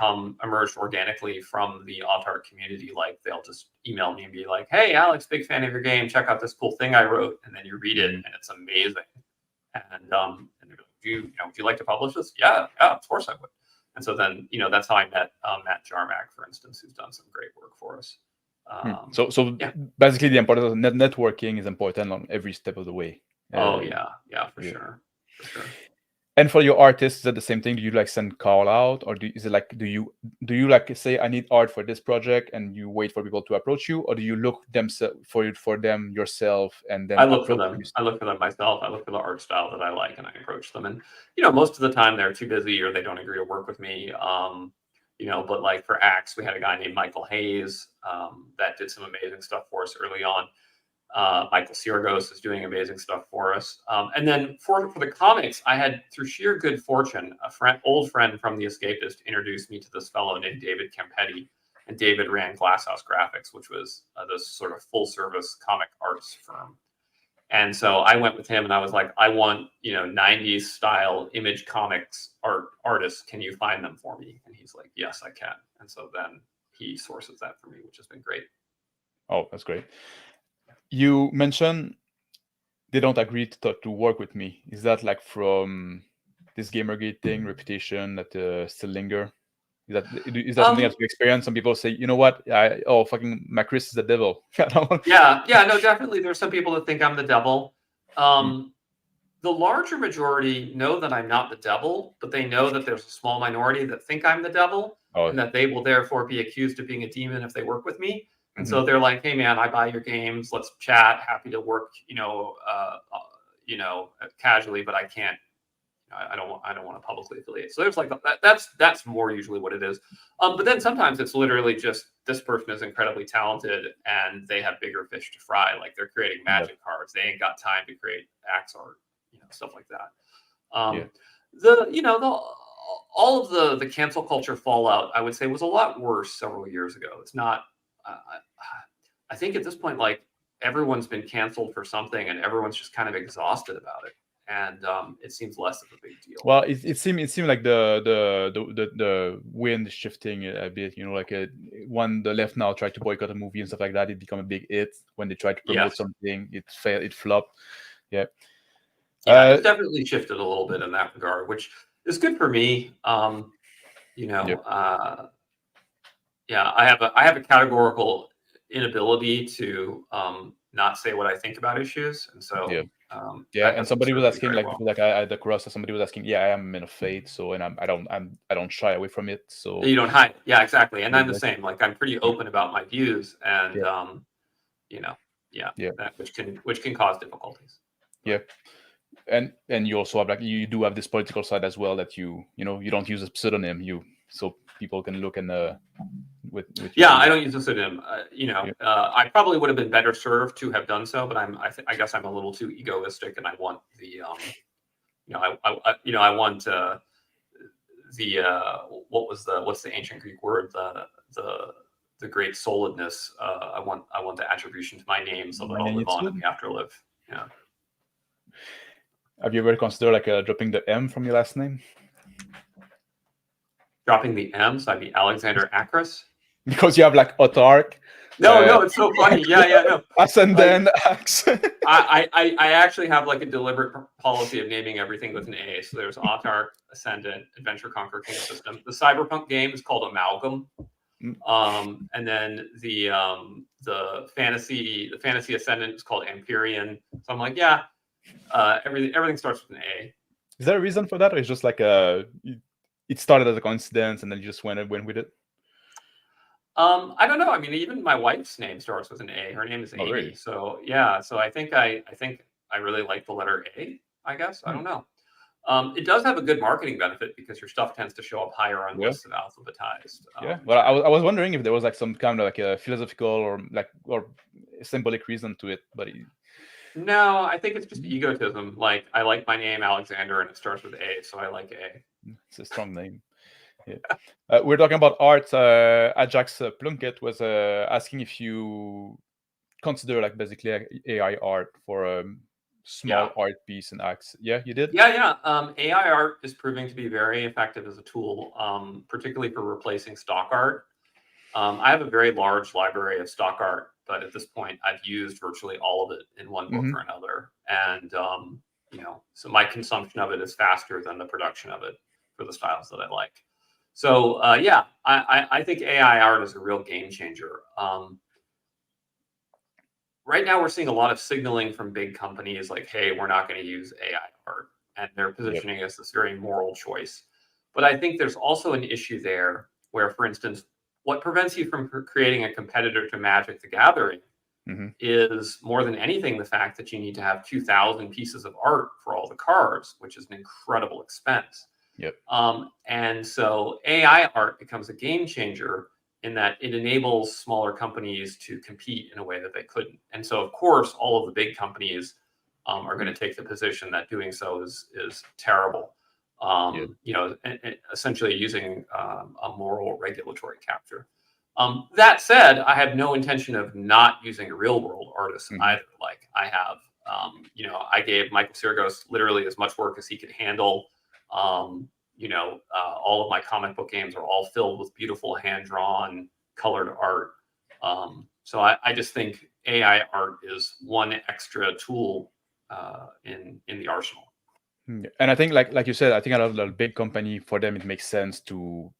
emerged organically from the Autarch community. Like they'll just email me and be like, "Hey, Alex, big fan of your game. Check out this cool thing I wrote." And then you read it, and it's amazing. And they're like, would you like to publish this? Yeah, of course I would. And so then, that's how I met Matt Jarmack, for instance, who's done some great work for us. So basically, the importance of networking is important on every step of the way. For sure. And for your artists, is that the same thing? Do you like send call out, or is it like do you like say I need art for this project and you wait for people to approach you, or do you look for them yourself and then I look for them. I look for them myself. I look for the art style that I like and I approach them. And most of the time they're too busy or they don't agree to work with me. But like for Axe, we had a guy named Michael Hayes that did some amazing stuff for us early on. Michael Sirgos is doing amazing stuff for us. And then for the comics, I had, through sheer good fortune, old friend from The Escapist introduced me to this fellow named David Campetti. And David ran Glasshouse Graphics, which was this sort of full-service comic arts firm. And so I went with him and I was like, I want, 90s style image comics artists. Can you find them for me? And he's like, yes, I can. And so then he sources that for me, which has been great. Oh, that's great. You mentioned they don't agree to work with me. Is that like from this Gamergate thing, reputation that still linger? Is that something that you experience? Some people say, you know what? Fucking Macris is the devil. No, definitely. There's some people that think I'm the devil. The larger majority know that I'm not the devil, but they know that there's a small minority that think I'm the devil, and that they will therefore be accused of being a demon if they work with me. And so they're like, "Hey, man, I buy your games. Let's chat. Happy to work, casually, but I can't I don't want to publicly affiliate. So there's like that's more usually what it is. But then sometimes it's literally just this person is incredibly talented and they have bigger fish to fry. Like they're creating magic cards. They ain't got time to create axe art, stuff like that. All of the cancel culture fallout, I would say, was a lot worse several years ago. It's not. I think at this point, like everyone's been canceled for something, and everyone's just kind of exhausted about it, and it seems less of a big deal. Well, it seemed like the wind shifting a bit. Like when the left now tried to boycott a movie and stuff like that, it became a big hit. When they tried to promote something, it failed. It flopped. Yeah. It's definitely shifted a little bit in that regard, which is good for me. I have a categorical inability to not say what I think about issues, and so and somebody was asking, like I the cross, somebody was asking, I am in a faith, so and I don't shy away from it, so you don't hide. Yeah, exactly, and I'm the same. Like I'm pretty open about my views, and which can cause difficulties. And you also have you do have this political side as well, that you don't use a pseudonym, so people can look and with I don't use a pseudonym. I probably would have been better served to have done so, but I guess I'm a little too egoistic, and I want the I want what's the ancient Greek word, the great souledness. I want the attribution to my name so that I'll live on in the afterlife. Yeah. Have you ever considered dropping the M from your last name? Dropping the M, so I'd be Alexander Macris. Because you have Autarch. No, it's so funny. No. Ascendant. I actually have a deliberate policy of naming everything with an A. So there's Autarch, Ascendant, Adventure, Conqueror, King System. The Cyberpunk game is called Amalgam. And then the fantasy Ascendant is called Empyrean. So I'm like, everything starts with an A. Is there a reason for that, or it's just it started as a coincidence and then you just went with it? I don't know. I mean, even my wife's name starts with an A. Her name is Amy. Really? So so I think I really like the letter A, I guess. I don't know. It does have a good marketing benefit because your stuff tends to show up higher on lists of alphabetized. Well, I was wondering if there was some kind of a philosophical or symbolic reason to it, but no, I think it's just egotism. I like my name, Alexander, and it starts with A, so I like A. It's a strong name. Yeah. We're talking about art. Ajax Plunkett was asking if you consider basically AI art for a small art piece in Axe. Yeah, you did? Yeah. AI art is proving to be very effective as a tool, particularly for replacing stock art. I have a very large library of stock art, but at this point, I've used virtually all of it in one book or another. And, so my consumption of it is faster than the production of it for the styles that I like. So, I think AI art is a real game changer. Right now, we're seeing a lot of signaling from big companies like, hey, we're not going to use AI art. And they're positioning as this very moral choice. But I think there's also an issue there where, for instance, what prevents you from creating a competitor to Magic the Gathering is more than anything the fact that you need to have 2,000 pieces of art for all the cards, which is an incredible expense. And so AI art becomes a game changer in that it enables smaller companies to compete in a way that they couldn't. And so, of course, all of the big companies are going to take the position that doing so is terrible. Essentially using a moral regulatory capture. That said, I have no intention of not using a real world artist either. I have, I gave Michael Sirgos literally as much work as he could handle. All of my comic book games are all filled with beautiful hand-drawn colored art. So I just think AI art is one extra tool in the arsenal. And I think, like you said, I think a lot of the big company, for them, it makes sense to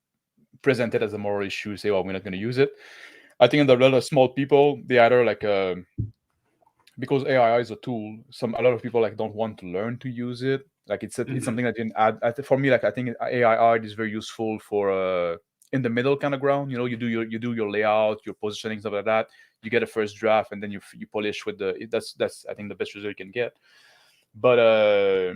present it as a moral issue, say, well, we're not going to use it. I think a lot of small people, they either because AI is a tool, a lot of people don't want to learn to use it. It's something that you can add. For me, I think AI art is very useful for in the middle kind of ground. You do your layout, your positioning, stuff like that. You get a first draft, and then you polish with that's I think the best result you can get. But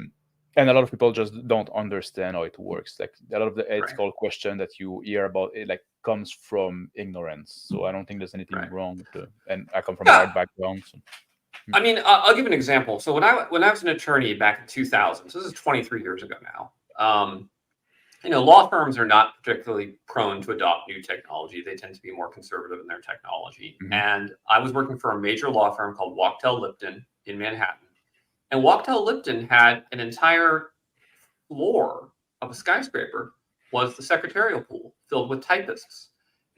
And a lot of people just don't understand how it works. Like a lot of the Right. ethical question that you hear about it, like comes from ignorance. So I don't think there's anything Right. wrong with the. And I come from an Yeah. art background. So. I mean, I'll give an example. So when I was an attorney back in 2000, so this is 23 years ago now. Law firms are not particularly prone to adopt new technology. They tend to be more conservative in their technology. Mm-hmm. And I was working for a major law firm called Wachtell Lipton in Manhattan. And Wachtell Lipton had an entire floor of a skyscraper was the secretarial pool filled with typists.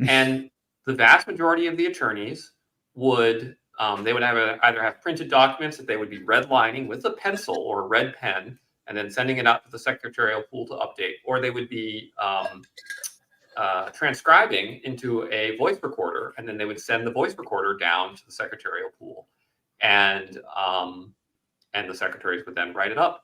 And the vast majority of the attorneys would they would either have printed documents that they would be redlining with a pencil or a red pen and then sending it out to the secretarial pool to update, or they would be transcribing into a voice recorder, and then they would send the voice recorder down to the secretarial pool, and the secretaries would then write it up.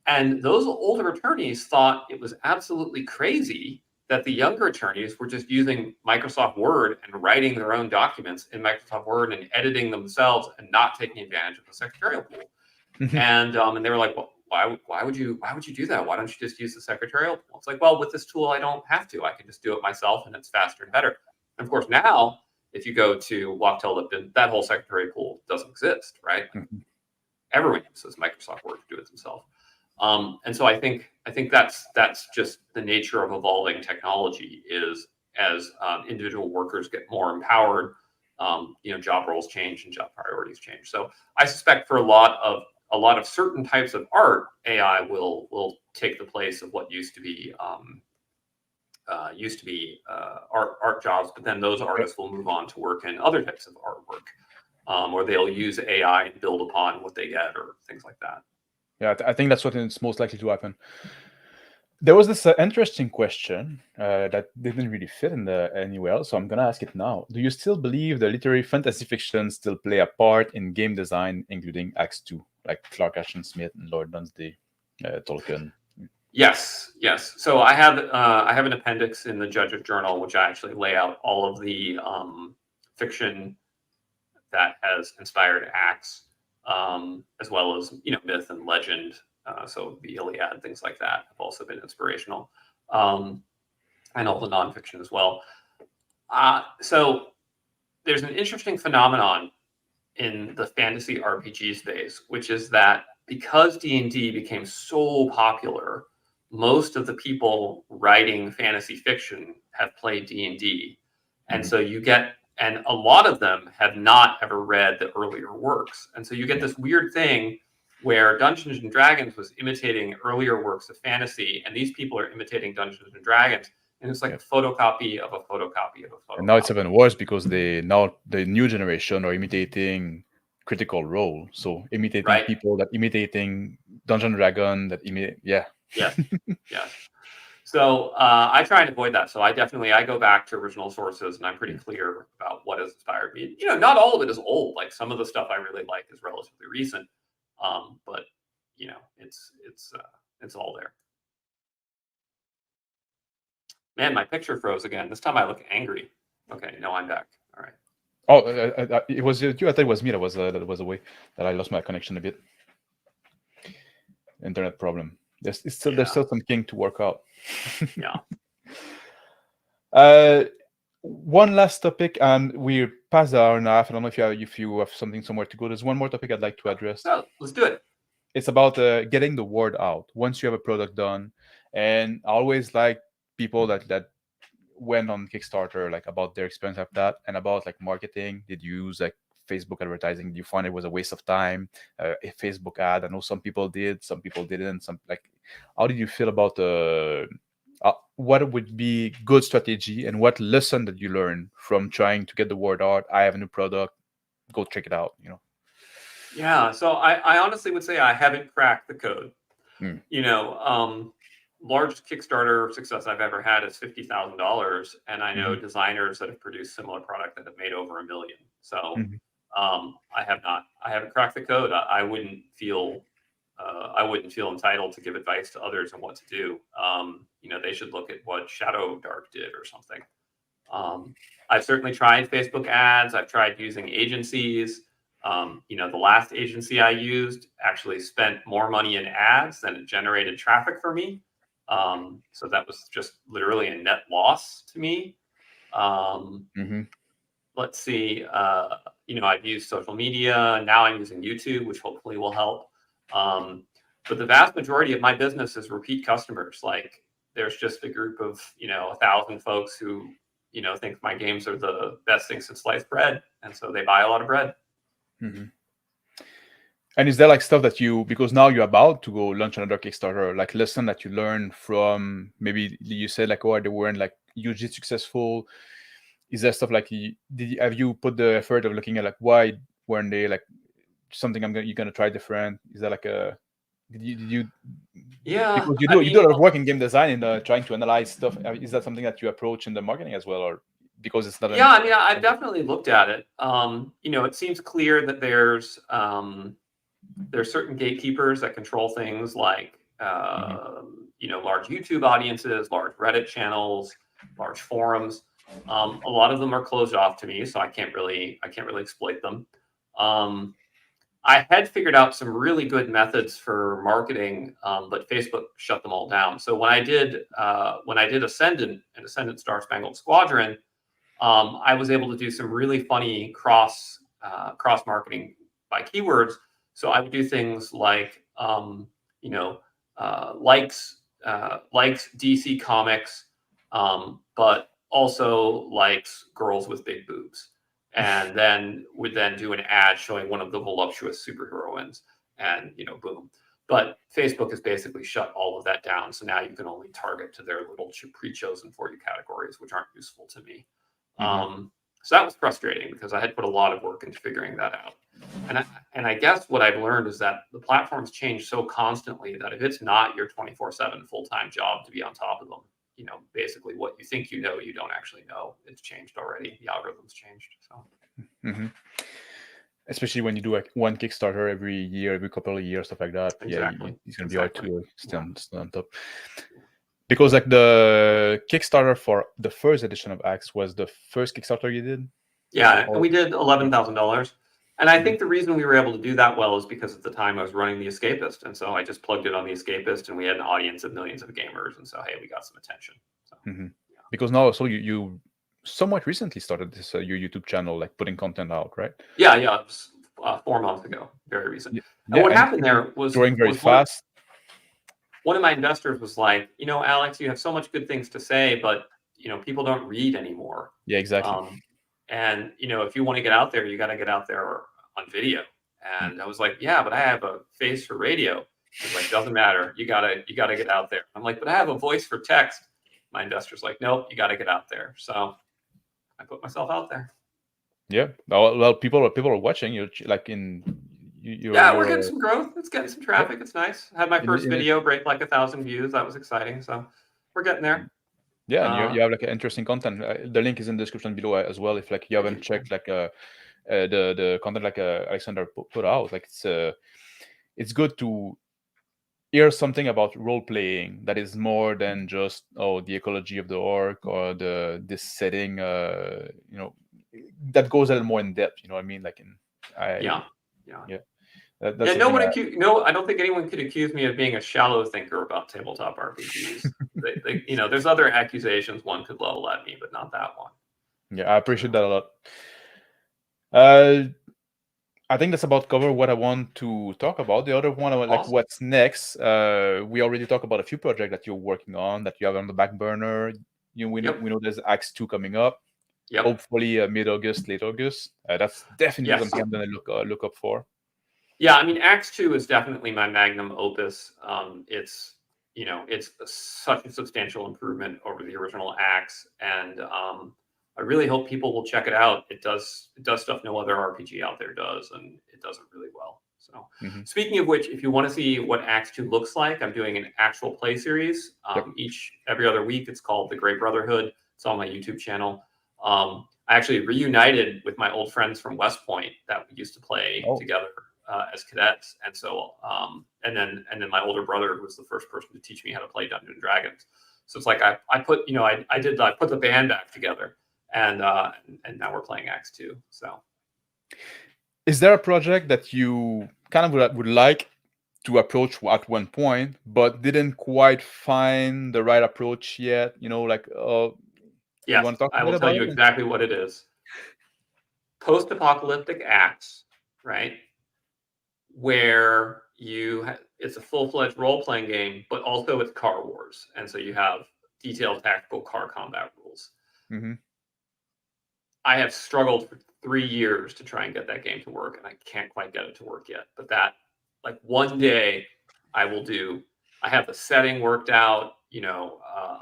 And those older attorneys thought it was absolutely crazy that the younger attorneys were just using Microsoft Word and writing their own documents in Microsoft Word and editing themselves and not taking advantage of the secretarial pool. And they were like, well, why would you do that? Why don't you just use the secretarial pool? It's like, well, with this tool, I don't have to. I can just do it myself, and it's faster and better. And of course, now, if you go to Wachtell Lipton, that whole secretarial pool doesn't exist, right? Everyone uses Microsoft Word to do it themselves. And so I think that's just the nature of evolving technology is as individual workers get more empowered, job roles change and job priorities change. So I suspect for a lot of certain types of art, AI will take the place of what used to be art jobs, but then those artists will move on to work in other types of artwork, or they'll use AI and build upon what they get or things like that. Yeah, I think that's what is most likely to happen. There was this interesting question that didn't really fit in anywhere, so I'm gonna ask it now. Do you still believe the literary fantasy fiction still play a part in game design, including Acts 2, like Clark Ashton Smith and Lord Dunsday, Tolkien? Yes. So I have an appendix in the Judge's Journal, which I actually lay out all of the fiction that has inspired Acts, as well as myth and legend. So the Iliad, things like that, have also been inspirational, and all the nonfiction as well. So there's an interesting phenomenon in the fantasy RPG space, which is that because D&D became so popular, most of the people writing fantasy fiction have played D&D. And so and a lot of them have not ever read the earlier works. And so you get this weird thing where Dungeons and Dragons was imitating earlier works of fantasy, and these people are imitating Dungeons and Dragons. And it's like a photocopy of a photocopy of a photocopy. And now it's even worse because the new generation are imitating Critical Role, so imitating people that imitating Dungeon Dragon that Yes. So I try and avoid that. So I go back to original sources, and I'm pretty clear about what has inspired me. Not all of it is old. Like some of the stuff I really like is relatively recent, but it's all there. Man, my picture froze again. This time I look angry. Okay, no, I'm back. All right. Oh, it was you. I thought it was me that was away. That I lost my connection a bit. Internet problem. There's still something to work out. One last topic, and we're past the hour and a half. I don't know if you have something somewhere to go. There's one more topic I'd like to address. So let's do it. It's about getting the word out once you have a product done. And I always like people that went on Kickstarter, like about their experience of that and about like marketing. Did you use like Facebook advertising? Did you find it was a waste of time? A Facebook ad? I know some people did, some people didn't. How did you feel about what would be good strategy and what lesson did you learn from trying to get the word out? I have a new product, go check it out. Yeah, so I honestly would say I haven't cracked the code. Largest Kickstarter success I've ever had is $50,000, and I know designers that have produced similar product that have made over $1 million. So I haven't cracked the code. I wouldn't feel entitled to give advice to others on what to do. They should look at what Shadow Dark did or something. I've certainly tried Facebook ads. I've tried using agencies. The last agency I used actually spent more money in ads than it generated traffic for me. So that was just literally a net loss to me. Let's see. I've used social media. Now I'm using YouTube, which hopefully will help. But the vast majority of my business is repeat customers. Like there's just a group of, 1,000 folks who, think my games are the best thing since sliced bread. And so they buy a lot of bread. And is there like stuff that because now you're about to go launch another Kickstarter, like lesson that you learned from, maybe you said like, oh, they weren't like hugely successful. Is there stuff like, have you put the effort of looking at like, why weren't they like something you're going to try different? Is that like did you Yeah, because you do a lot of work in game design and trying to analyze stuff. Is that something that you approach in the marketing as well, or because it's not? Yeah, I've definitely looked at it. It seems clear that there's certain gatekeepers that control things like large YouTube audiences, large Reddit channels, large forums. A lot of them are closed off to me, so I can't really exploit them. I had figured out some really good methods for marketing, but Facebook shut them all down. So when I did Ascendant and Ascendant Star Spangled Squadron, I was able to do some really funny cross marketing by keywords. So I would do things like likes DC Comics, but also likes girls with big boobs, and then would do an ad showing one of the voluptuous superheroines, and boom. But Facebook has basically shut all of that down, so now you can only target to their little pre-chosen for you categories, which aren't useful to me. So that was frustrating because I had put a lot of work into figuring that out. And I guess what I've learned is that the platforms change so constantly that if it's not your 24/7 full-time job to be on top of them, basically what you think you don't actually know. It's changed already. The algorithms changed. So. Especially when you do like one Kickstarter every year, every couple of years, stuff like that. Exactly. Yeah, it's going to be hard to stay on top. Because like the Kickstarter for the first edition of Axe was the first Kickstarter you did? Yeah, and we did $11,000. And I think the reason we were able to do that well is because at the time I was running The Escapist. And so I just plugged it on The Escapist and we had an audience of millions of gamers. And so, hey, we got some attention. So, Because now, so you somewhat recently started this your YouTube channel, like putting content out, right? Yeah, it was 4 months ago, very recent. And what happened there was growing very fast. One of my investors was like, Alex, you have so much good things to say, but people don't read anymore. Yeah, exactly. And if you want to get out there, you got to get out there on video. And I was like, yeah, but I have a face for radio. He's like, doesn't matter. You gotta get out there. I'm like, but I have a voice for text. My investor's like, nope, you got to get out there. So I put myself out there. Yeah. Well, people are watching. You're like we're getting some growth. It's getting some traffic. It's nice. I had my first video break like 1,000 views. That was exciting. So we're getting there. Yeah, and you have like interesting content. The link is in the description below as well. If like you haven't checked like the content like Alexander put out, like it's good to hear something about role playing that is more than just the ecology of the orc or this setting. That goes a little more in depth. You know what I mean? Like yeah. That's I don't think anyone could accuse me of being a shallow thinker about tabletop RPGs. There's other accusations one could level at me, but not that one. Yeah, I appreciate that a lot. I think that's about cover what I want to talk about. The other one, like what's next. We already talked about a few projects that you're working on, that you have on the back burner. We know there's Axe 2 coming up. Yep. Hopefully mid-August, late August. That's definitely something I'm going to look up for. Yeah, Axe 2 is definitely my magnum opus. It's such a substantial improvement over the original Axe, and I really hope people will check it out. It does stuff no other RPG out there does, and it does it really well. So, Speaking of which, if you want to see what Axe 2 looks like, I'm doing an actual play series every other week. It's called The Great Brotherhood. It's on my YouTube channel. I actually reunited with my old friends from West Point that we used to play together as cadets, and so and then my older brother was the first person to teach me how to play Dungeons and Dragons. So it's like I put the band back together, and now we're playing Axe 2. So Is there a project that you kind of would like to approach at one point, but didn't quite find the right approach yet? You know, like, you Yes, want to talk a I bit will tell about you it? exactly what it is. Post-apocalyptic acts, right? Where it's a full-fledged role-playing game, but also it's Car Wars, and so you have detailed tactical car combat rules. Mm-hmm. I have struggled for 3 years to try and get that game to work, and I can't quite get it to work yet. But that, like, one day I will do. I have the setting worked out.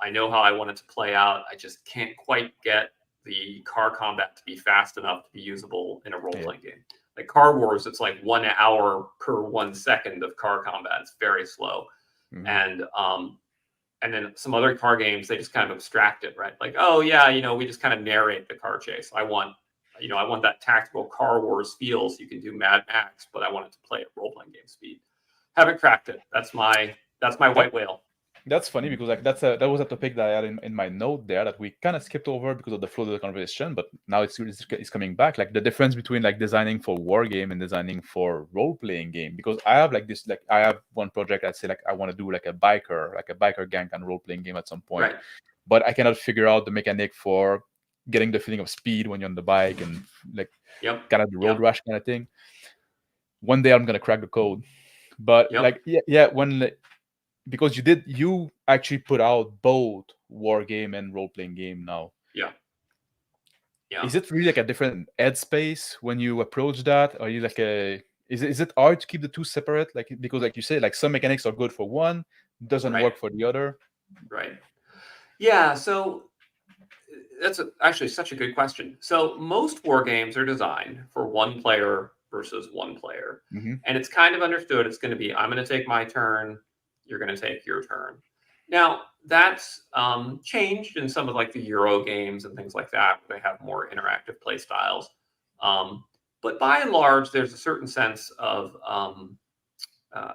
I know how I want it to play out. I just can't quite get the car combat to be fast enough to be usable in a role-playing game. Like Car Wars, it's like 1 hour per 1 second of car combat. It's very slow. Mm-hmm. And then some other car games, they just kind of abstract it, right? Like, oh yeah, we just kind of narrate the car chase. I want that tactical Car Wars feel, so you can do Mad Max, but I want it to play at role-playing game speed. Haven't cracked it. That's my white whale. That's funny because like that was a topic that I had in my note there that we kind of skipped over because of the flow of the conversation, but now it's coming back. Like the difference between like designing for war game and designing for role playing game. Because I have I have one project I say like I want to do like a biker gang and role playing game at some point, Right. but I cannot figure out the mechanic for getting the feeling of speed when you're on the bike and like kind of the road rush kind of thing. One day I'm gonna crack the code, but like when. Because you actually put out both war game and role playing game now. Yeah. Is it really like a different headspace when you approach that? Are you like is it hard to keep the two separate? Like because like you say, like some mechanics are good for one, doesn't work for the other. Right. Yeah. So that's actually such a good question. So most war games are designed for one player versus one player, and it's kind of understood. It's going to be I'm going to take my turn. You're going to take your turn. Now, that's changed in some of like the Euro games and things like that, where they have more interactive play styles. But by and large, there's a certain sense of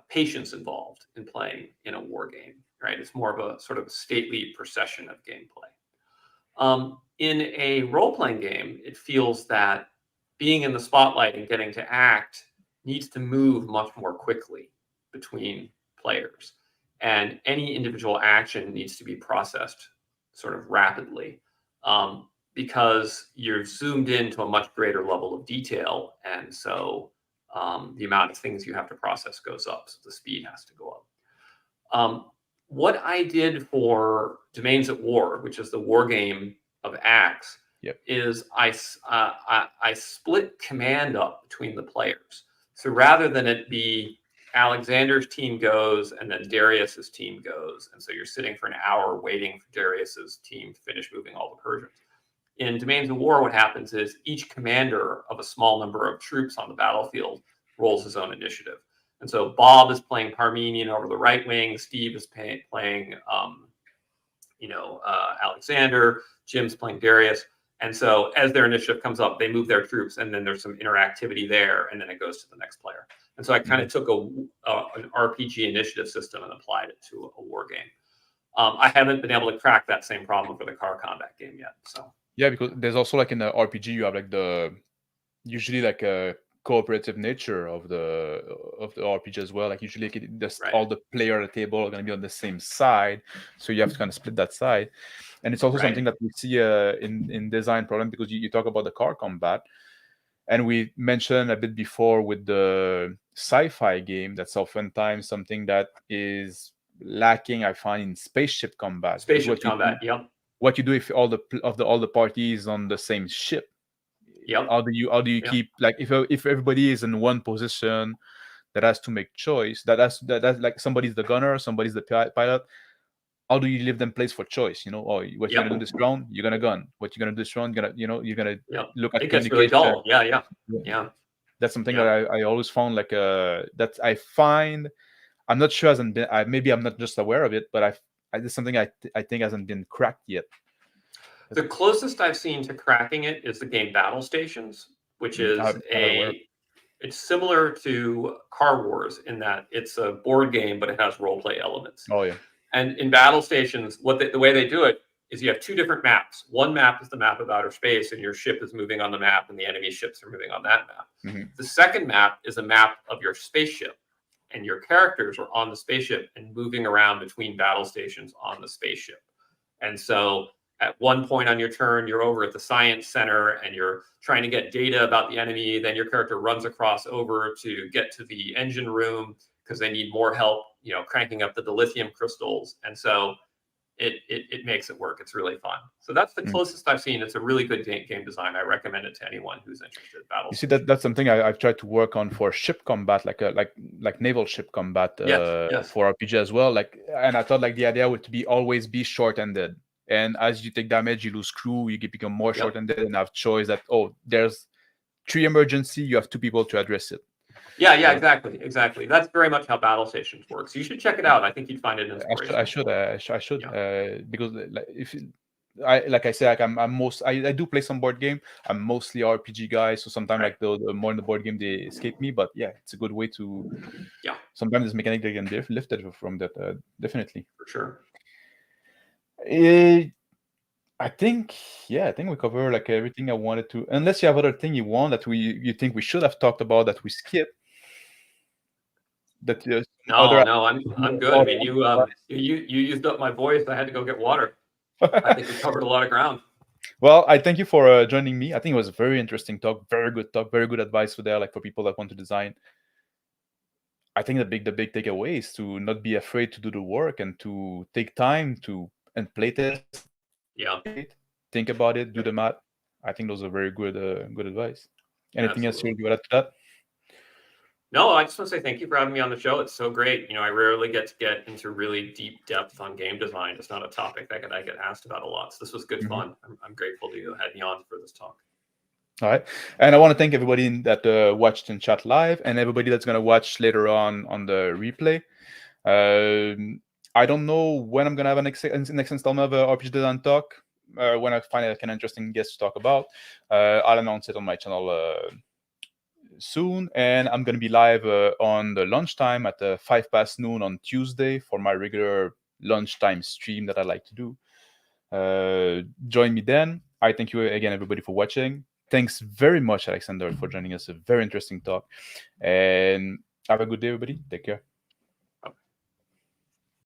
patience involved in playing in a war game, right? It's more of a sort of stately procession of gameplay. In a role-playing game, it feels that being in the spotlight and getting to act needs to move much more quickly between players. And any individual action needs to be processed sort of rapidly because you're zoomed into a much greater level of detail. And so the amount of things you have to process goes up. So the speed has to go up. What I did for Domains at War, which is the war game of acts, is I split command up between the players. So rather than it be Alexander's team goes and then Darius's team goes, and so you're sitting for an hour waiting for Darius's team to finish moving all the Persians. In Domains of War, what happens is each commander of a small number of troops on the battlefield rolls his own initiative. And so Bob is playing Parmenion over the right wing, Steve is playing Alexander, Jim's playing Darius. And so as their initiative comes up, they move their troops, and then there's some interactivity there, and then it goes to the next player. And so I kind of took an RPG initiative system and applied it to a war game. I haven't been able to crack that same problem for the car combat game yet. So yeah, because there's also like in the RPG you have like usually like a cooperative nature of the RPG as well. Like usually all the player at the table are going to be on the same side, so you have to kind of split that side. And it's also something that we see in design problem, because you talk about the car combat, and we mentioned a bit before with the sci-fi game, that's oftentimes something that is lacking, I find, in spaceship combat. Spaceship combat, yep. What you do if all the parties on the same ship? Yep. How do you keep, like, if everybody is in one position that has to make choice, that's like somebody's the gunner, somebody's the pilot. How do you leave them place for choice? What you're gonna do this round, you're gonna gun. What you're gonna do this round, you're gonna look at it communication. Gets really dull. Yeah. That's something that I always found like that I find. I'm not sure hasn't been. Maybe I'm not just aware of it, but it's something I think hasn't been cracked yet. The closest I've seen to cracking it is the game Battle Stations, which is it's similar to Car Wars in that it's a board game, but it has role play elements. Oh yeah. And in Battle Stations, the way they do it is you have two different maps. One map is the map of outer space, and your ship is moving on the map, and the enemy ships are moving on that map. Mm-hmm. The second map is a map of your spaceship, and your characters are on the spaceship and moving around between battle stations on the spaceship. And so at one point on your turn, you're over at the science center and you're trying to get data about the enemy. Then your character runs across over to get to the engine room because they need more help, cranking up the dilithium crystals. And so it makes it work. It's really fun. So that's the closest I've seen. It's a really good game design. I recommend it to anyone who's interested in battle. You see, that's something I've tried to work on for ship combat, like naval ship combat yes. for RPG as well. And I thought the idea would be always be short-ended. And as you take damage, you lose crew, you become more short-ended, and have choice that there's 3 emergency, you have 2 people to address it. Yeah, exactly. That's very much how battle stations work. So you should check it out. I think you'd find it inspirational. I should because like I said, I do play some board game. I'm mostly RPG guy, so sometimes the more in the board game they escape me. But yeah, it's a good way to. Yeah. Sometimes this mechanic they can be lifted from that. Definitely. For sure. I think we cover everything I wanted to. Unless you have other thing you want that you think we should have talked about that we skipped. That no, I'm good. I mean, you used up my voice. I had to go get water. I think we covered a lot of ground. Well, I thank you for joining me. I think it was a very interesting talk, very good talk, very good advice for for people that want to design. I think the big takeaway is to not be afraid to do the work and to take time and play test. Yeah. Think about it, do the math. I think those are very good advice. Anything else you would add to that? No, I just want to say thank you for having me on the show. It's so great. I rarely get into really deep depth on game design. It's not a topic that I get asked about a lot. So this was good fun. I'm grateful to you had me on for this talk. All right. And I want to thank everybody that watched and chat live, and everybody that's going to watch later on the replay. I don't know when I'm going to have a next installment of RPG Design Talk. When I find an interesting guest to talk about, I'll announce it on my channel soon, and I'm going to be live on the lunchtime at 5 past noon on Tuesday for my regular lunchtime stream that I like to do. Join me then. I thank you again, everybody, for watching. Thanks very much, Alexander, for joining us. A very interesting talk, and have a good day, everybody. Take care.